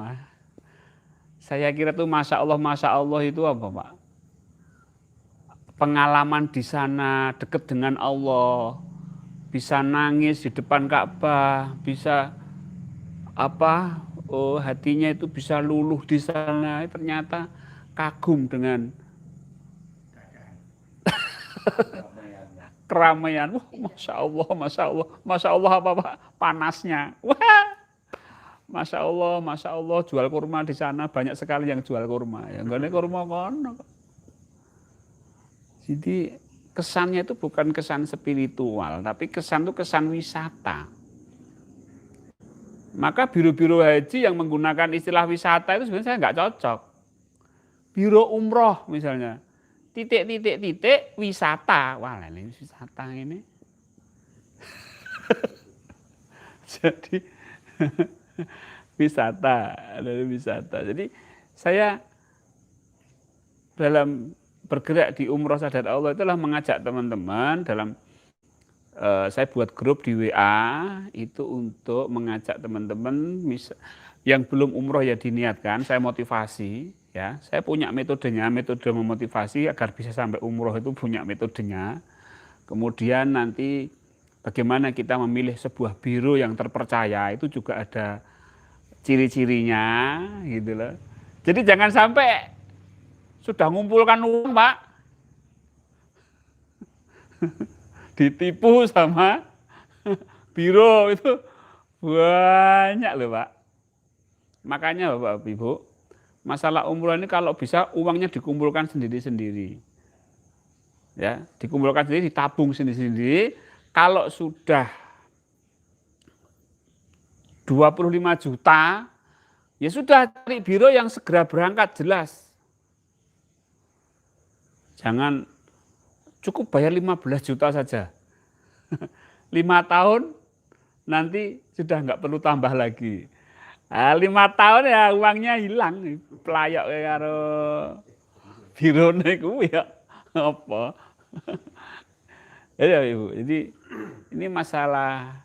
Saya kira tuh Masya Allah itu apa Pak? Pengalaman di sana dekat dengan Allah. Bisa nangis di depan Ka'bah, bisa hatinya itu bisa luluh di sana. Ternyata kagum dengan keramaian. Wah, Masya Allah, Masya Allah. Masya Allah apa Pak? Panasnya. Wah, Masya Allah jual kurma di sana banyak sekali yang jual kurma. Yang gak ada kurma kono. Jadi kesannya itu bukan kesan spiritual, tapi kesan itu kesan wisata. Maka biro-biro haji yang menggunakan istilah wisata itu sebenarnya saya nggak cocok. Biro umroh misalnya, titik wisata. Wah, ini wisata ini. Jadi wisata. Jadi saya dalam bergerak di umroh sadar Allah itulah mengajak teman-teman dalam saya buat grup di WA itu untuk mengajak teman-teman yang belum umroh ya diniatkan, saya motivasi ya, saya punya metodenya, metode memotivasi agar bisa sampai umroh itu punya metodenya. Kemudian nanti bagaimana kita memilih sebuah biro yang terpercaya itu juga ada ciri-cirinya gitu loh. Jadi jangan sampai sudah ngumpulkan uang Pak, ditipu sama biro itu banyak loh Pak. Makanya Bapak Ibu, masalah umroh ini kalau bisa uangnya dikumpulkan sendiri-sendiri. Ya, dikumpulkan sendiri, ditabung sendiri-sendiri. Kalau sudah 25 juta, ya sudah cari biro yang segera berangkat jelas. Jangan cukup bayar 15 juta saja. 5 tahun nanti sudah nggak perlu tambah lagi. 5 tahun ya uangnya hilang. Pelayok karo birone kuwi ya apa. Ya Ibu, jadi ini masalah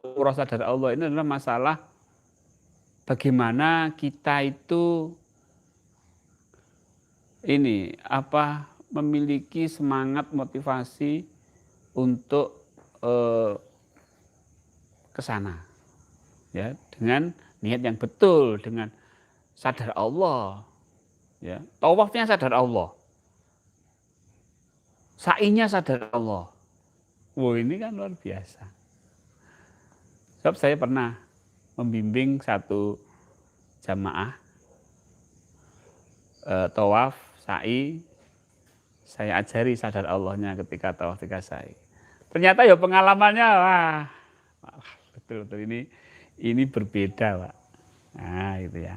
umroh sadar Allah ini adalah masalah bagaimana kita itu memiliki semangat motivasi untuk ke sana ya, dengan niat yang betul, dengan sadar Allah ya, tawafnya sadar Allah, sa'inya sadar Allah. Wah, ini kan luar biasa. Sebab saya pernah membimbing satu jamaah tawaf, sa'i, saya ajari sadar Allahnya ketika tawaf, ketika sa'i. Ternyata ya pengalamannya wah betul ini berbeda Pak. Nah itu ya.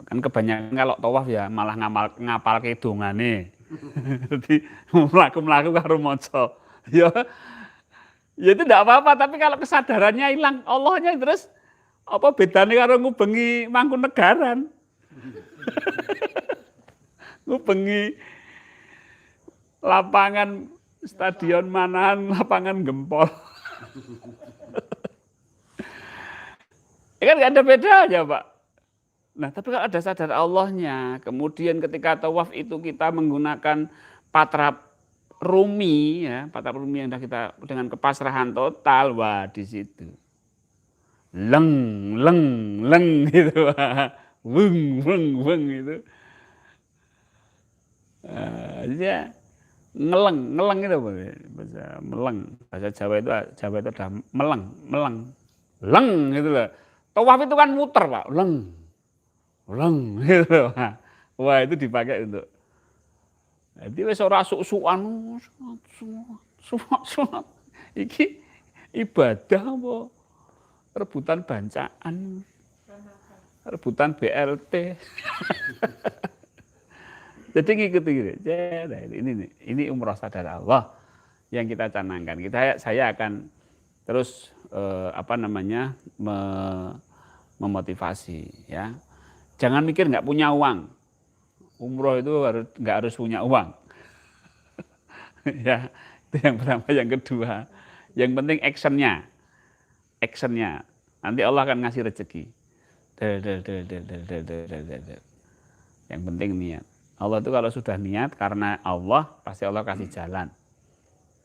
Kan kebanyakan kalau tawaf ya malah ngapal ke dongane. Jadi mlaku-mlaku karo maca Ya, ya itu enggak apa-apa, tapi kalau kesadarannya hilang, Allahnya terus apa bedanya karo ngubengi Mangkunegaran? Ngubengi lapangan stadion Manahan, lapangan Gempol. Ya kan nggak ada bedanya, Pak. Nah, tapi kalau ada sadar Allahnya, kemudian ketika tawaf itu kita menggunakan patrap rumi, ya, patrap rumi yang kita dengan kepasrahan total, wah di situ. Leng, leng, leng gitu, weng, weng, weng itu. Ya, ngeleng itu bahasa meleng, bahasa Jawa itu ada meleng, leng gitu loh. Tawaf itu kan muter Pak, leng gitu loh. Wah itu dipakai untuk. Jadi wis ora suk-sukan, sunat. Iki ibadah apa? Rebutan bancaan, rebutan BLT. Jadi ngikuti gitu. Ini umroh sadar Allah yang kita canangkan. Saya akan terus memotivasi ya. Jangan mikir nggak punya uang. Umroh itu nggak harus punya uang. Ya, itu yang pertama. Yang kedua, yang penting actionnya. Nanti Allah akan ngasih rezeki. Yang penting niat. Allah itu kalau sudah niat karena Allah, pasti Allah kasih jalan.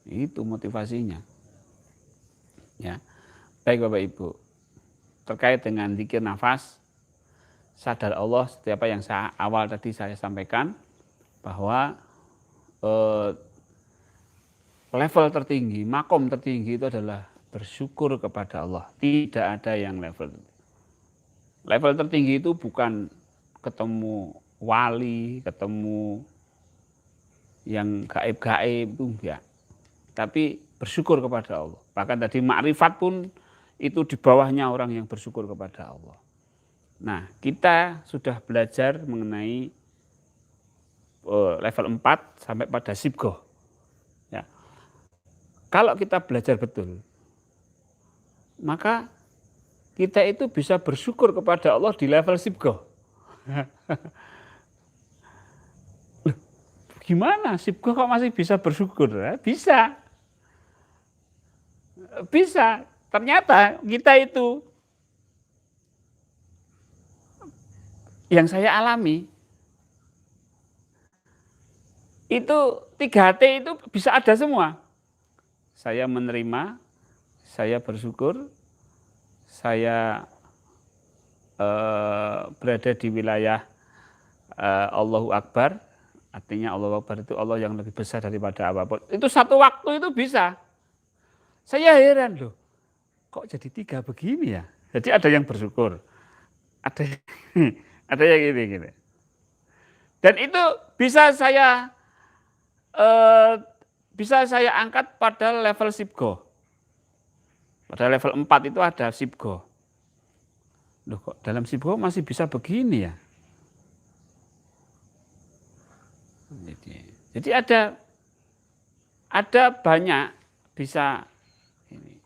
Itu motivasinya. Ya. Baik Bapak Ibu, terkait dengan zikir nafas, sadar Allah seperti apa yang awal tadi saya sampaikan, bahwa level tertinggi, makom tertinggi itu adalah bersyukur kepada Allah. Tidak ada yang level tertinggi itu bukan ketemu wali, ketemu yang gaib-gaib itu enggak. Tapi bersyukur kepada Allah. Bahkan tadi makrifat pun itu di bawahnya orang yang bersyukur kepada Allah. Nah, kita sudah belajar mengenai level 4 sampai pada sibgoh. Ya. Kalau kita belajar betul, maka kita itu bisa bersyukur kepada Allah di level sibgoh. Gimana? Sibgoh kok masih bisa bersyukur? Bisa. Ternyata kita itu, yang saya alami, itu 3T itu bisa ada semua. Saya menerima, saya bersyukur, saya berada di wilayah Allahu Akbar. Artinya Allahu Akbar itu Allah yang lebih besar daripada apapun. Itu satu waktu itu bisa. Saya heran loh, kok jadi 3 begini ya? Jadi ada yang bersyukur, ada yang gini. Dan itu bisa saya angkat pada level sibgoh. Pada level 4 itu ada sibgoh. Loh kok dalam sibgoh masih bisa begini ya? Jadi ada banyak bisa ini.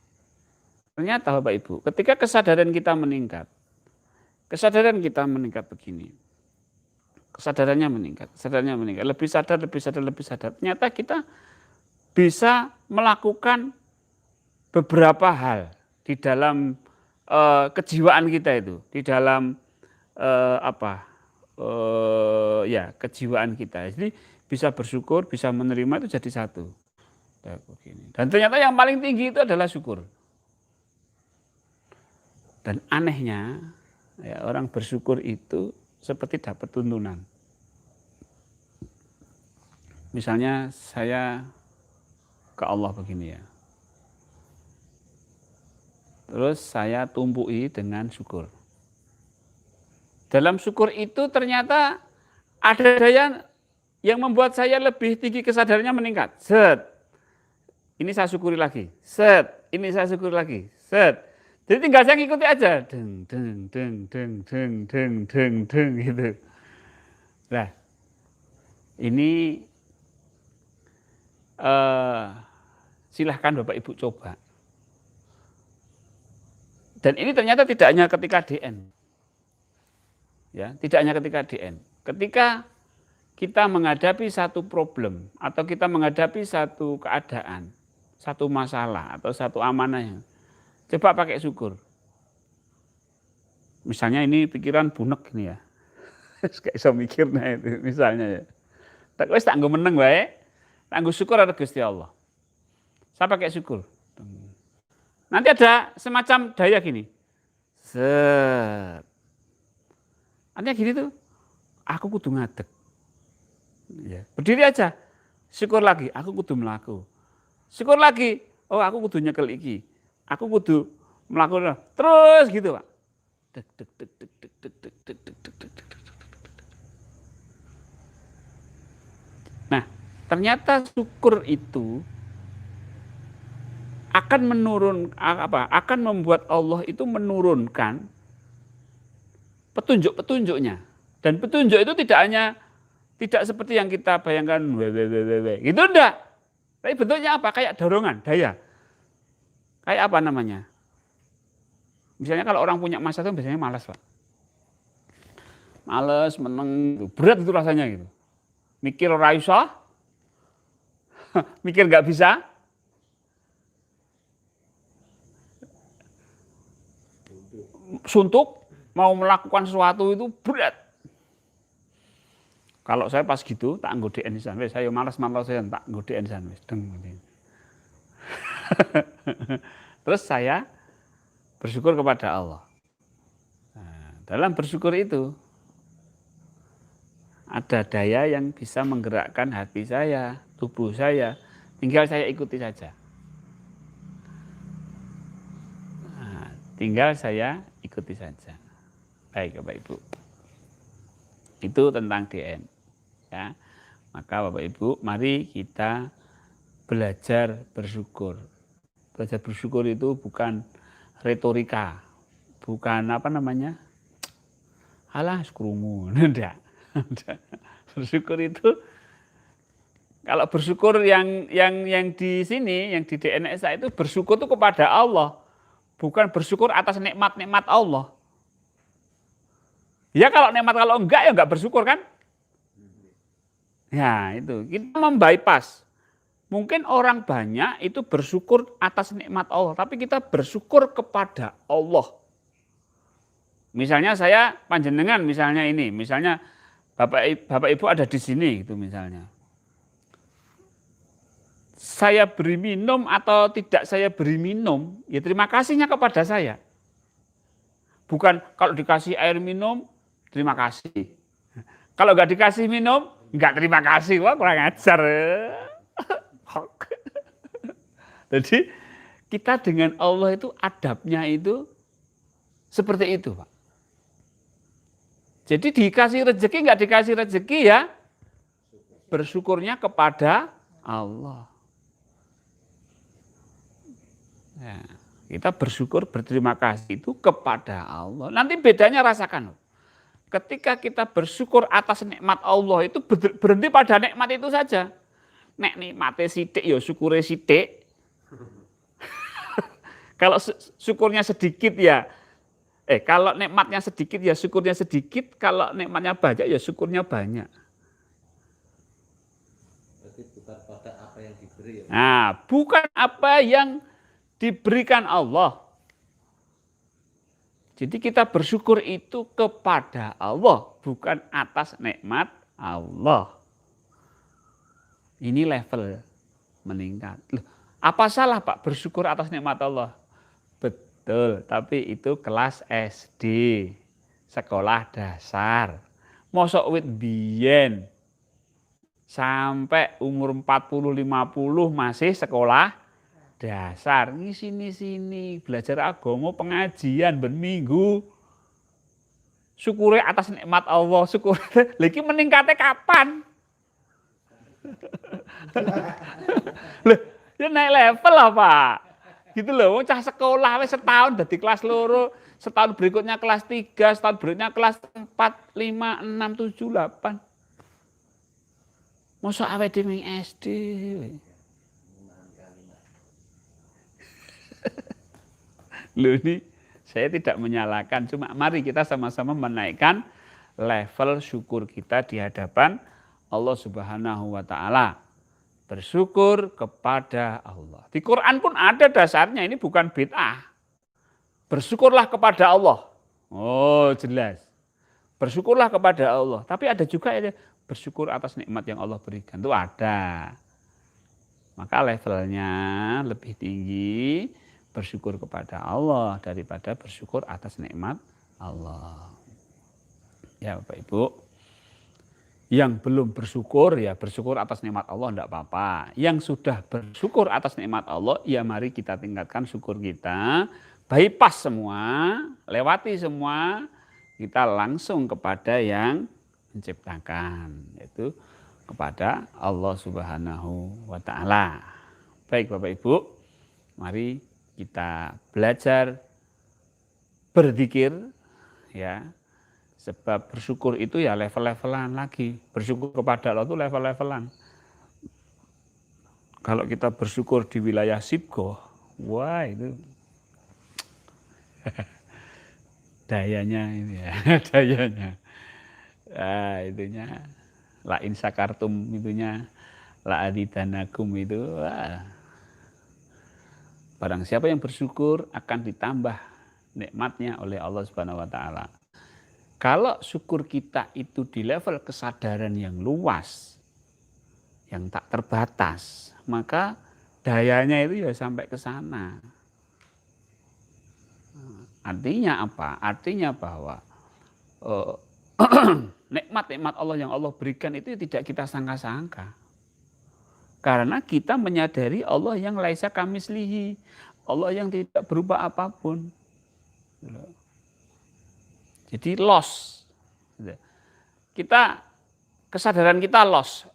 Ternyata Bapak Ibu, ketika kesadaran kita meningkat begini. Kesadarannya meningkat, lebih sadar. Ternyata kita bisa melakukan beberapa hal di dalam kejiwaan kita itu, di dalam kejiwaan kita. Jadi bisa bersyukur, bisa menerima itu jadi satu. Dan ternyata yang paling tinggi itu adalah syukur. Dan anehnya, ya, orang bersyukur itu seperti dapat tuntunan. Misalnya saya ke Allah begini ya. Terus saya tumpuki dengan syukur. Dalam syukur itu ternyata ada daya yang membuat saya lebih tinggi kesadarannya meningkat. Set. Ini saya syukuri lagi. Set. Ini saya syukuri lagi. Set. Jadi tinggal saya ngikuti aja. Deng gitu. Nah, ini Silahkan Bapak Ibu coba. Dan ini ternyata tidak hanya ketika DN. Ya, tidak hanya ketika DN. Ketika kita menghadapi satu problem atau kita menghadapi satu keadaan, satu masalah atau satu amanah, coba pakai syukur. Misalnya ini pikiran bunek ini ya. Kayak iso mikirnya itu misalnya ya. Tak wis tak nggo meneng wae. Tak nggo syukur ada Gusti Allah. Saya pakai syukur. Nanti ada semacam daya gini. Set. Artinya gini tuh, aku kudu ngadeg. Ya. Berdiri aja. Syukur lagi, aku kudu melaku. Syukur lagi, oh aku kudu nyekel iki. Aku kudu melakukan. Terus gitu, Pak. Dek, dek, dek, dek, dek, dek, dek, dek, dek, dek, dek. Nah, ternyata syukur itu akan membuat Allah itu menurunkan petunjuk-petunjuknya. Dan petunjuk itu tidak seperti yang kita bayangkan gitu enggak. Tapi bentuknya apa? Kayak dorongan, daya. Kayak apa namanya? Misalnya kalau orang punya masa itu biasanya malas, Pak. Malas, meneng, berat itu rasanya gitu. Mikir ora iso, mikir nggak bisa. Suntuk, mau melakukan sesuatu itu berat. Kalau saya pas gitu, tak nggodein pisan wis, saya malas-malas saya tak nggodein pisan wis. Terus saya bersyukur kepada Allah. Nah, dalam bersyukur itu ada daya yang bisa menggerakkan hati saya, tubuh saya, tinggal saya ikuti saja. Nah, tinggal saya ikuti saja. Baik Bapak Ibu. Itu tentang DN. Ya. Maka Bapak Ibu, mari kita belajar bersyukur. Belajar bersyukur itu bukan retorika, bukan apa namanya, alah skrumu, enggak. Bersyukur itu, kalau bersyukur yang di sini, yang di DNSA itu bersyukur itu kepada Allah, bukan bersyukur atas nikmat-nikmat Allah. Ya kalau nikmat, kalau enggak ya enggak bersyukur kan? Ya itu, kita membypass. Mungkin orang banyak itu bersyukur atas nikmat Allah, tapi kita bersyukur kepada Allah. Misalnya saya panjenengan misalnya ini, misalnya Bapak Ibu ada di sini gitu misalnya. Saya beri minum atau tidak saya beri minum, ya terima kasihnya kepada saya. Bukan kalau dikasih air minum, terima kasih. Kalau nggak dikasih minum, nggak terima kasih. Wah kurang ajar. Jadi kita dengan Allah itu adabnya itu seperti itu, Pak. Jadi dikasih rezeki nggak dikasih rezeki ya bersyukurnya kepada Allah. Ya, kita bersyukur berterima kasih itu kepada Allah. Nanti bedanya rasakan. Ketika kita bersyukur atas nikmat Allah itu berhenti pada nikmat itu saja. Nek nikmate sithik ya syukure sithik. Kalau syukurnya sedikit ya kalau nikmatnya sedikit ya syukurnya sedikit, kalau nikmatnya banyak ya syukurnya banyak. Berarti bukan pada apa yang diberi ya. Nah, bukan apa yang diberikan Allah. Jadi kita bersyukur itu kepada Allah, bukan atas nikmat Allah. Ini level meningkat. Loh, apa salah Pak bersyukur atas nikmat Allah? Betul, tapi itu kelas SD, sekolah dasar. Mosok wit biyen sampai umur 40-50 masih sekolah dasar. Ini sini belajar agama, pengajian ben minggu. Syukure atas nikmat Allah, syukur. Lagi meningkatnya kapan? Loh, ya naik level lah Pak. Gitu loh, cah sekolah wis setahun dadi kelas 2, setahun berikutnya kelas 3, setahun berikutnya kelas 4, 5, 6, 7, 8. Mosok awake dhewe SD. Loh ini saya tidak menyalahkan, cuma mari kita sama-sama menaikkan level syukur kita di hadapan Allah Subhanahu wa taala. Bersyukur kepada Allah. Di Quran pun ada dasarnya, ini bukan bid'ah. Bersyukurlah kepada Allah. Oh, jelas. Bersyukurlah kepada Allah. Tapi ada juga ya bersyukur atas nikmat yang Allah berikan. Itu ada. Maka levelnya lebih tinggi bersyukur kepada Allah daripada bersyukur atas nikmat Allah. Ya Bapak Ibu, yang belum bersyukur ya bersyukur atas nikmat Allah tidak apa-apa. Yang sudah bersyukur atas nikmat Allah, ya mari kita tingkatkan syukur kita. Bypass semua, lewati semua, kita langsung kepada yang menciptakan, yaitu kepada Allah Subhanahu wa taala. Baik Bapak Ibu, mari kita belajar berzikir ya. Sebab bersyukur itu ya level-levelan lagi. Bersyukur kepada Allah itu level-levelan. Kalau kita bersyukur di wilayah Sibgo, wah itu dayanya ini ya, dayanya. Itunya la in sakartum itunya la adidanakum itu. Barang siapa yang bersyukur akan ditambah nikmatnya oleh Allah Subhanahu wa taala. Kalau syukur kita itu di level kesadaran yang luas, yang tak terbatas, maka dayanya itu ya sampai ke sana. Artinya apa? Artinya bahwa nikmat-nikmat Allah yang Allah berikan itu tidak kita sangka-sangka. Karena kita menyadari Allah yang laisa kamislihi, Allah yang tidak berubah apapun. Jadi loss. Kesadaran kita loss.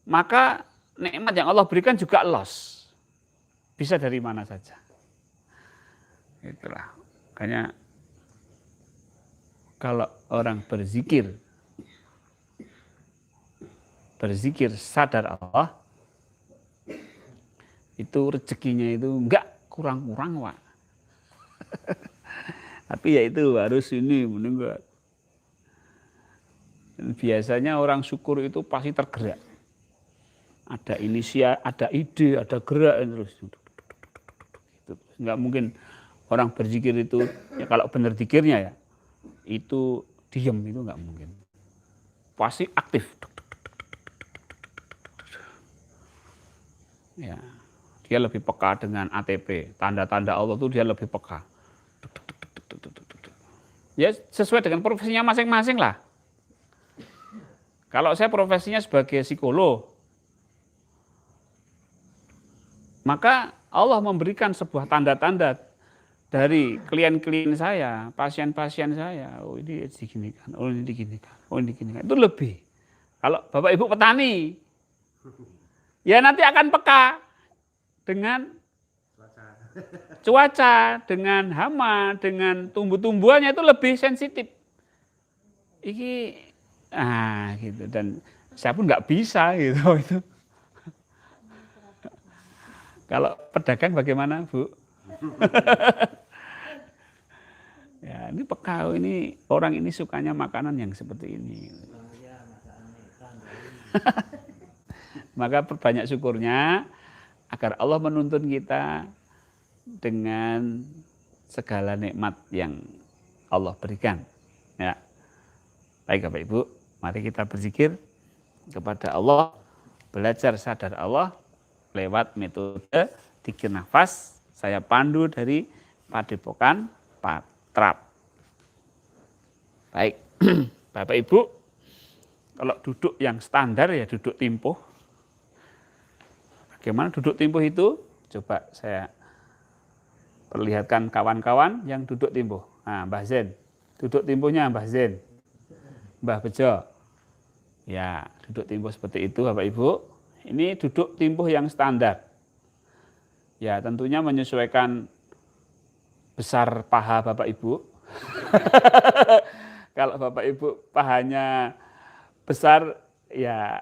Maka nikmat yang Allah berikan juga loss. Bisa dari mana saja. Itulah. Makanya kalau orang berzikir sadar Allah, itu rezekinya itu enggak kurang-kurang, Pak. Tapi ya itu harus ini menunggu. Biasanya orang syukur itu pasti tergerak. Ada inisiatif, ada ide, ada gerak terus. Enggak mungkin orang berzikir itu ya kalau benar zikirnya ya itu diam, itu enggak mungkin. Pasti aktif. Ya, dia lebih peka dengan ATP, tanda-tanda Allah itu dia lebih peka. Ya sesuai dengan profesinya masing-masing lah. Kalau saya profesinya sebagai psikolog, maka Allah memberikan sebuah tanda-tanda dari klien-klien saya, pasien-pasien saya. Oh ini diginikan, oh ini diginikan, oh ini diginikan. Itu lebih. Kalau Bapak Ibu petani, ya nanti akan peka dengan cuaca, dengan hama, dengan tumbuh-tumbuhannya itu lebih sensitif. Gitu. Dan saya pun nggak bisa gitu itu. Kalau pedagang bagaimana, Bu? Ya, ini peka, ini orang ini sukanya makanan yang seperti ini. Maka perbanyak syukurnya agar Allah menuntun kita dengan segala nikmat yang Allah berikan. Ya. Baik Bapak Ibu, mari kita berzikir kepada Allah, belajar sadar Allah lewat metode 3 nafas. Saya pandu dari Padepokan Patrap. Baik, Bapak Ibu, kalau duduk yang standar ya duduk timpuh. Bagaimana duduk timpuh itu? Coba saya perlihatkan kawan-kawan yang duduk timpuh. Nah, Mbah Zen, duduk timpuhnya Mbah Zen. Mbah Bejo. Ya, duduk timpuh seperti itu Bapak Ibu. Ini duduk timpuh yang standar. Ya, tentunya menyesuaikan besar paha Bapak Ibu. Kalau Bapak Ibu pahanya besar ya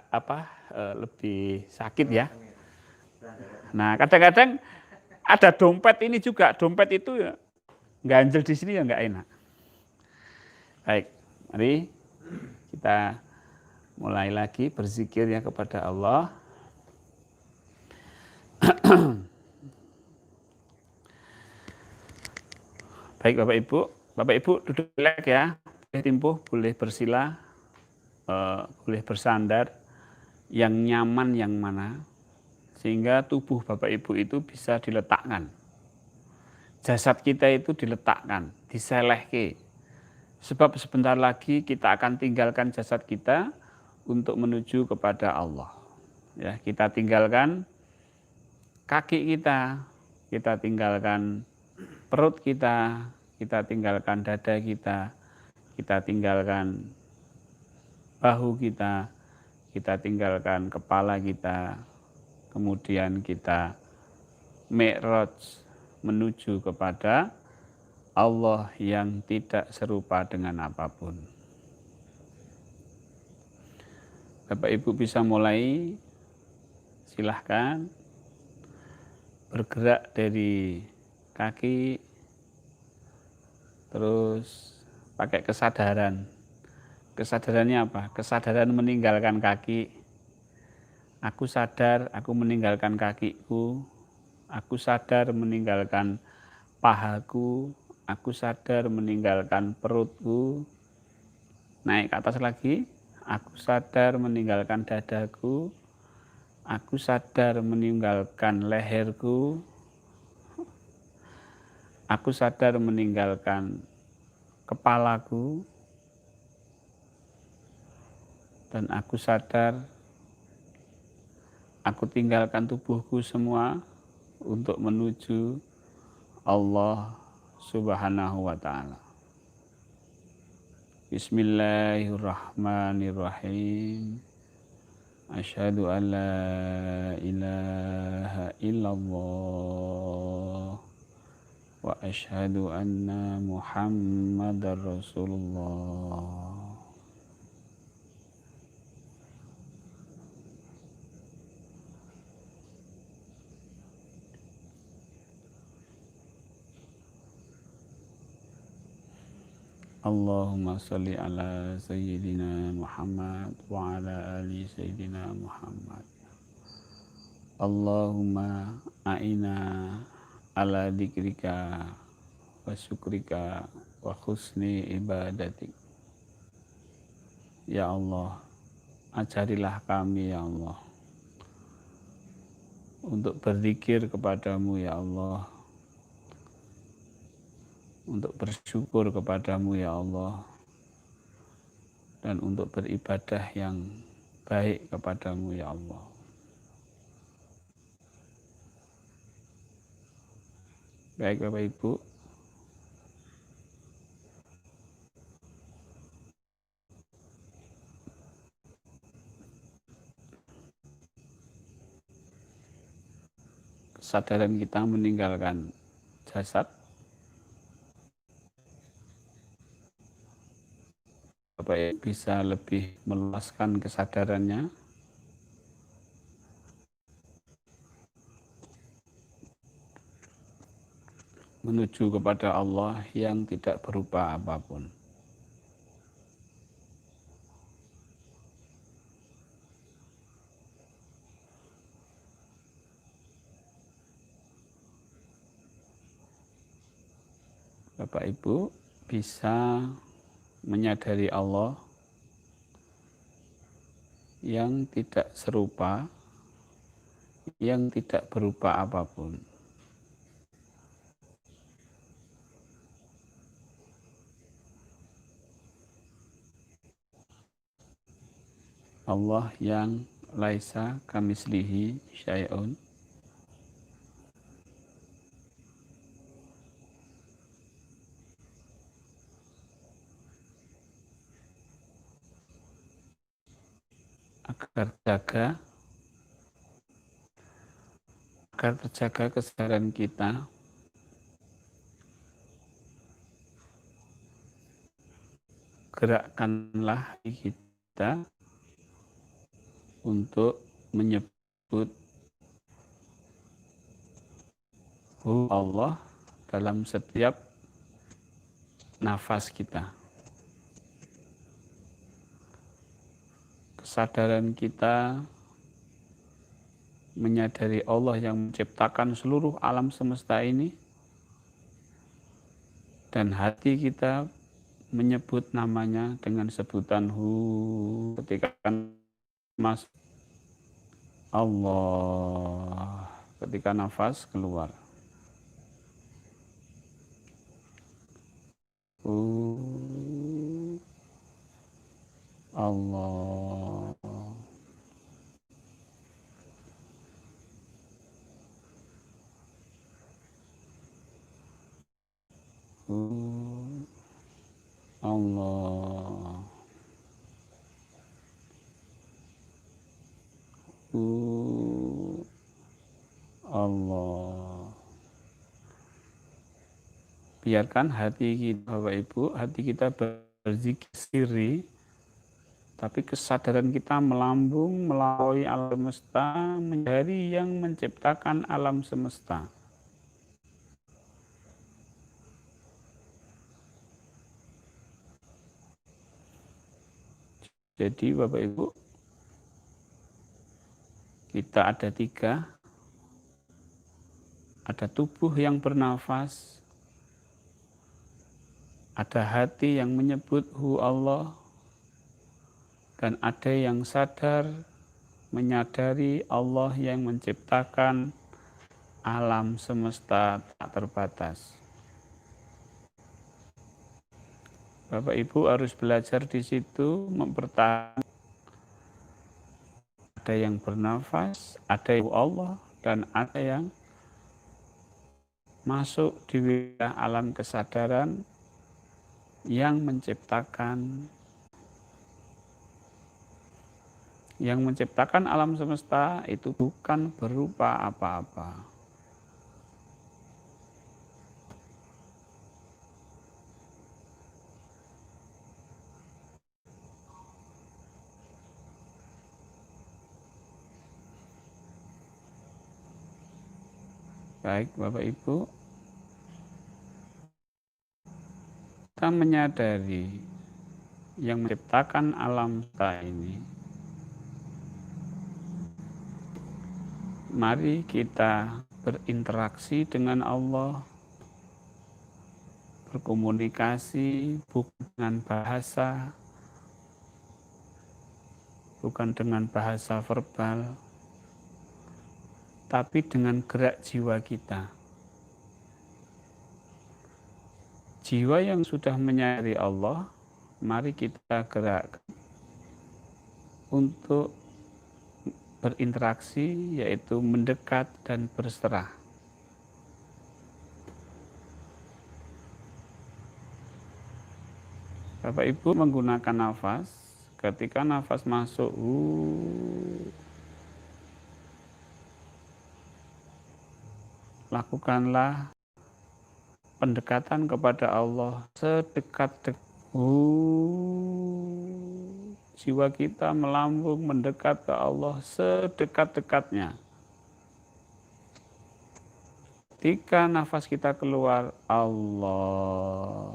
lebih sakit ya. Nah, kadang-kadang Ada dompet ini juga, dompet itu ya ganjel di sini ya nggak enak. Baik, mari kita mulai lagi berzikir ya kepada Allah. Baik Bapak Ibu duduk relax ya, boleh timpuh, boleh bersila, boleh bersandar, yang nyaman yang mana, sehingga tubuh Bapak Ibu itu bisa diletakkan. Jasad kita itu diletakkan, diselehke. Sebab sebentar lagi kita akan tinggalkan jasad kita untuk menuju kepada Allah. Ya, kita tinggalkan kaki kita tinggalkan perut kita tinggalkan dada kita tinggalkan bahu kita tinggalkan kepala kita, kemudian kita mi'raj menuju kepada Allah yang tidak serupa dengan apapun. Bapak Ibu bisa mulai, silahkan bergerak dari kaki, terus pakai kesadaran. Kesadarannya apa? Kesadaran meninggalkan kaki. Aku sadar, aku meninggalkan kakiku. Aku sadar meninggalkan pahaku. Aku sadar meninggalkan perutku. Naik ke atas lagi. Aku sadar meninggalkan dadaku. Aku sadar meninggalkan leherku. Aku sadar meninggalkan kepalaku. Dan aku sadar aku tinggalkan tubuhku semua untuk menuju Allah Subhanahu wa ta'ala. Bismillahirrahmanirrahim. Asyhadu an la ilaha illallah wa asyhadu anna Muhammadar Rasulullah. Allahumma salli ala Sayyidina Muhammad wa ala ali Sayyidina Muhammad. Allahumma a'ina ala dzikrika wa syukrika wa husni ibadatik. Ya Allah, ajarilah kami ya Allah untuk berzikir kepadamu ya Allah, untuk bersyukur kepadamu ya Allah, dan untuk beribadah yang baik kepadamu ya Allah. Baik Bapak Ibu, kesadaran kita meninggalkan jasad. Bapak Ibu bisa lebih meluaskan kesadarannya menuju kepada Allah yang tidak berupa apapun. Bapak Ibu bisa menyadari Allah yang tidak serupa, yang tidak berupa apapun. Allah yang laisa kamislihi syai'un. Agar terjaga kesadaran kita gerakkanlah kita untuk menyebut Allah dalam setiap nafas kita. Kesadaran kita menyadari Allah yang menciptakan seluruh alam semesta ini, dan hati kita menyebut namanya dengan sebutan hu ketika mas Allah, ketika nafas keluar. Allah. Allah. Allah. Biarkan hati kita, Bapak Ibu, hati kita berzikir siri, tapi kesadaran kita melambung melalui alam semesta, mencari yang menciptakan alam semesta. Jadi Bapak Ibu, kita ada tiga, ada tubuh yang bernafas, ada hati yang menyebut hu Allah, dan ada yang sadar menyadari Allah yang menciptakan alam semesta tak terbatas. Bapak Ibu harus belajar di situ mempertahankan. Ada yang bernafas, ada yang Allah, dan ada yang masuk di wilayah alam kesadaran yang menciptakan alam semesta itu bukan berupa apa-apa. Baik Bapak Ibu, kita menyadari yang menciptakan alam semesta ini. Mari kita berinteraksi dengan Allah, berkomunikasi bukan dengan bahasa, bukan dengan bahasa verbal, tapi dengan gerak jiwa kita. Jiwa yang sudah menyadari Allah, mari kita gerakkan untuk berinteraksi, yaitu mendekat dan berserah. Bapak Ibu menggunakan nafas, ketika nafas masuk, lakukanlah pendekatan kepada Allah sedekat-dekat. Jiwa kita melambung mendekat ke Allah sedekat-dekatnya. Ketika nafas kita keluar, Allah,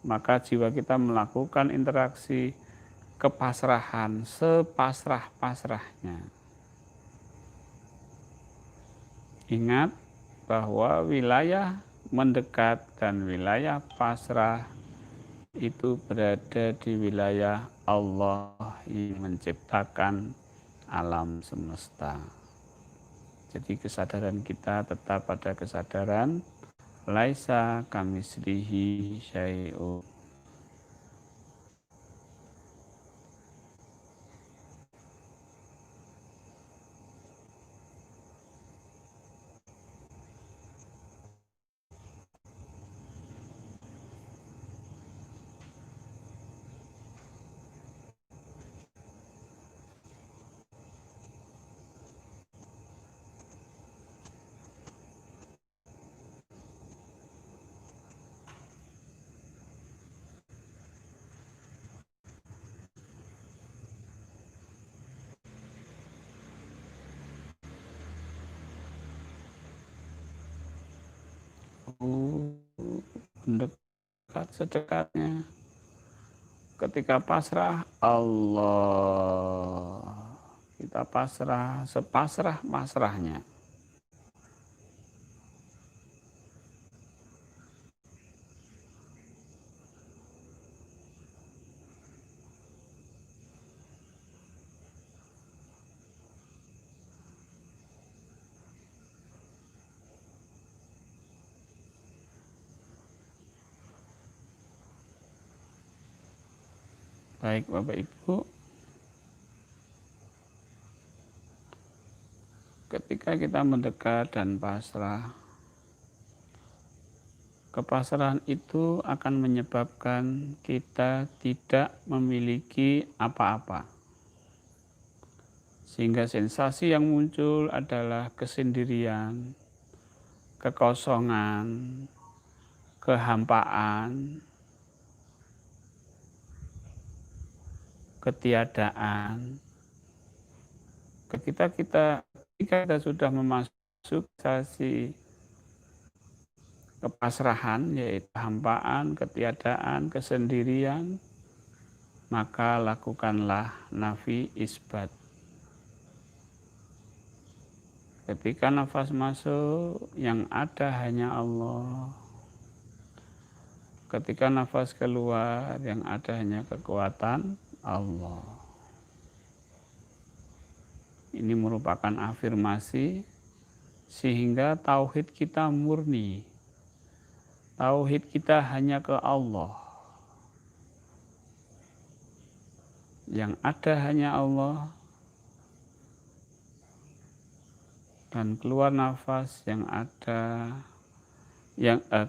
maka jiwa kita melakukan interaksi kepasrahan sepasrah-pasrahnya. Ingat bahwa wilayah mendekat dan wilayah pasrah itu berada di wilayah Allah yang menciptakan alam semesta. Jadi kesadaran kita tetap pada kesadaran laisa kamitslihi syai'un. mendekat sedekatnya. Ketika pasrah, Allah. Kita pasrah, sepasrah-pasrahnya. Baik Bapak Ibu, ketika kita mendekat dan pasrah, kepasrahan itu akan menyebabkan kita tidak memiliki apa-apa. Sehingga sensasi yang muncul adalah kesendirian, kekosongan, kehampaan, ketiadaan. Ketika kita sudah memasuki sensasi kepasrahan, yaitu hampaan, ketiadaan, kesendirian, maka lakukanlah nafi isbat. Ketika nafas masuk, yang ada hanya Allah. Ketika nafas keluar, yang ada hanya kekuatan Allah. Ini merupakan afirmasi sehingga tauhid kita murni. Tauhid kita hanya ke Allah. Yang ada hanya Allah. Dan keluar nafas yang ada,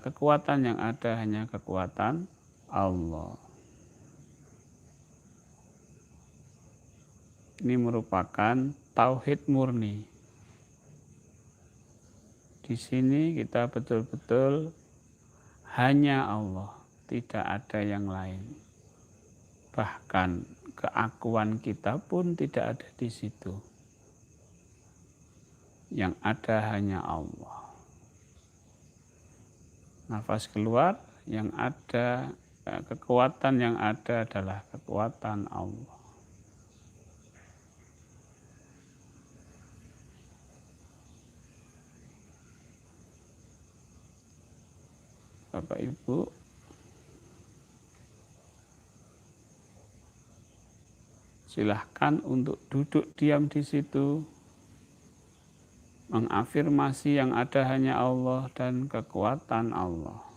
kekuatan yang ada hanya kekuatan Allah. Ini merupakan tauhid murni. Di sini kita betul-betul hanya Allah, tidak ada yang lain. Bahkan keakuan kita pun tidak ada di situ. Yang ada hanya Allah. Nafas keluar, yang ada, kekuatan yang ada adalah kekuatan Allah. Bapak Ibu, silahkan untuk duduk diam di situ, mengafirmasi yang ada hanya Allah dan kekuatan Allah.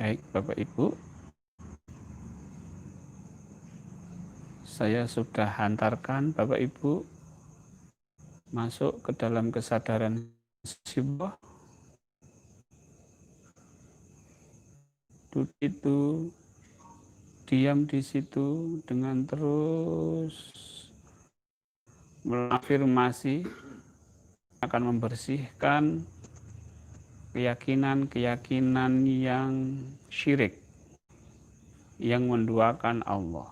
Baik Bapak Ibu, saya sudah hantarkan Bapak Ibu masuk ke dalam kesadaran sibah. Duduk itu, diam di situ dengan terus mengafirmasi akan membersihkan keyakinan-keyakinan yang syirik, yang menduakan Allah.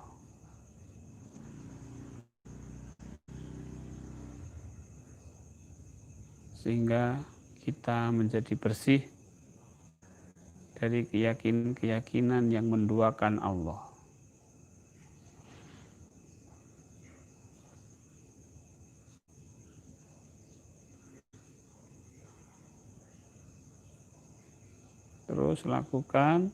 Sehingga kita menjadi bersih dari keyakinan-keyakinan yang menduakan Allah. Terus lakukan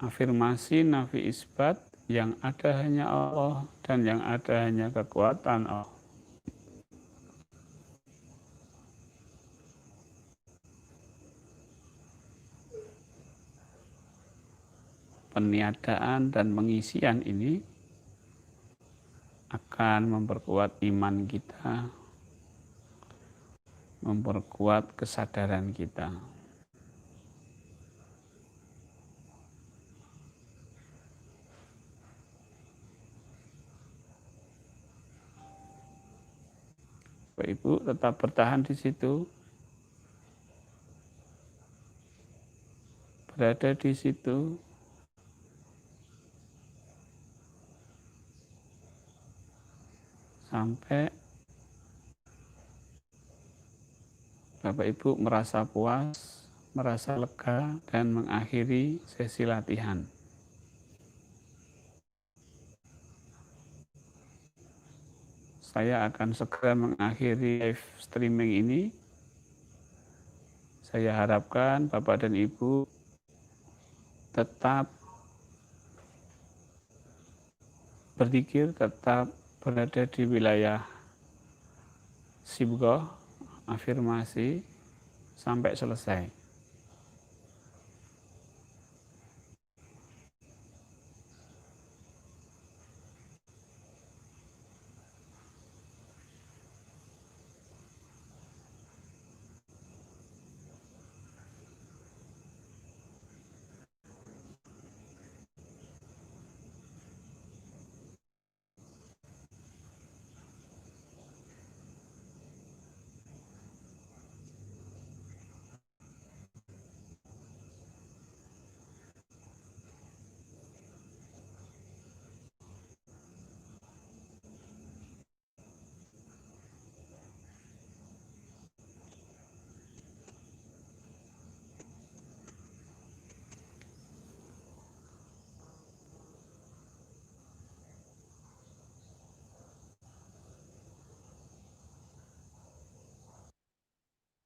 afirmasi nafi isbat, yang ada hanya Allah dan yang ada hanya kekuatan Allah. peniadaan dan pengisian ini akan memperkuat iman kita, memperkuat kesadaran kita. Bapak Ibu tetap bertahan di situ, berada di situ, sampai Bapak Ibu merasa puas, merasa lega, dan mengakhiri sesi latihan. Saya akan segera mengakhiri live streaming ini. Saya harapkan Bapak dan Ibu tetap berzikir, tetap berada di wilayah sibghah, afirmasi, sampai selesai.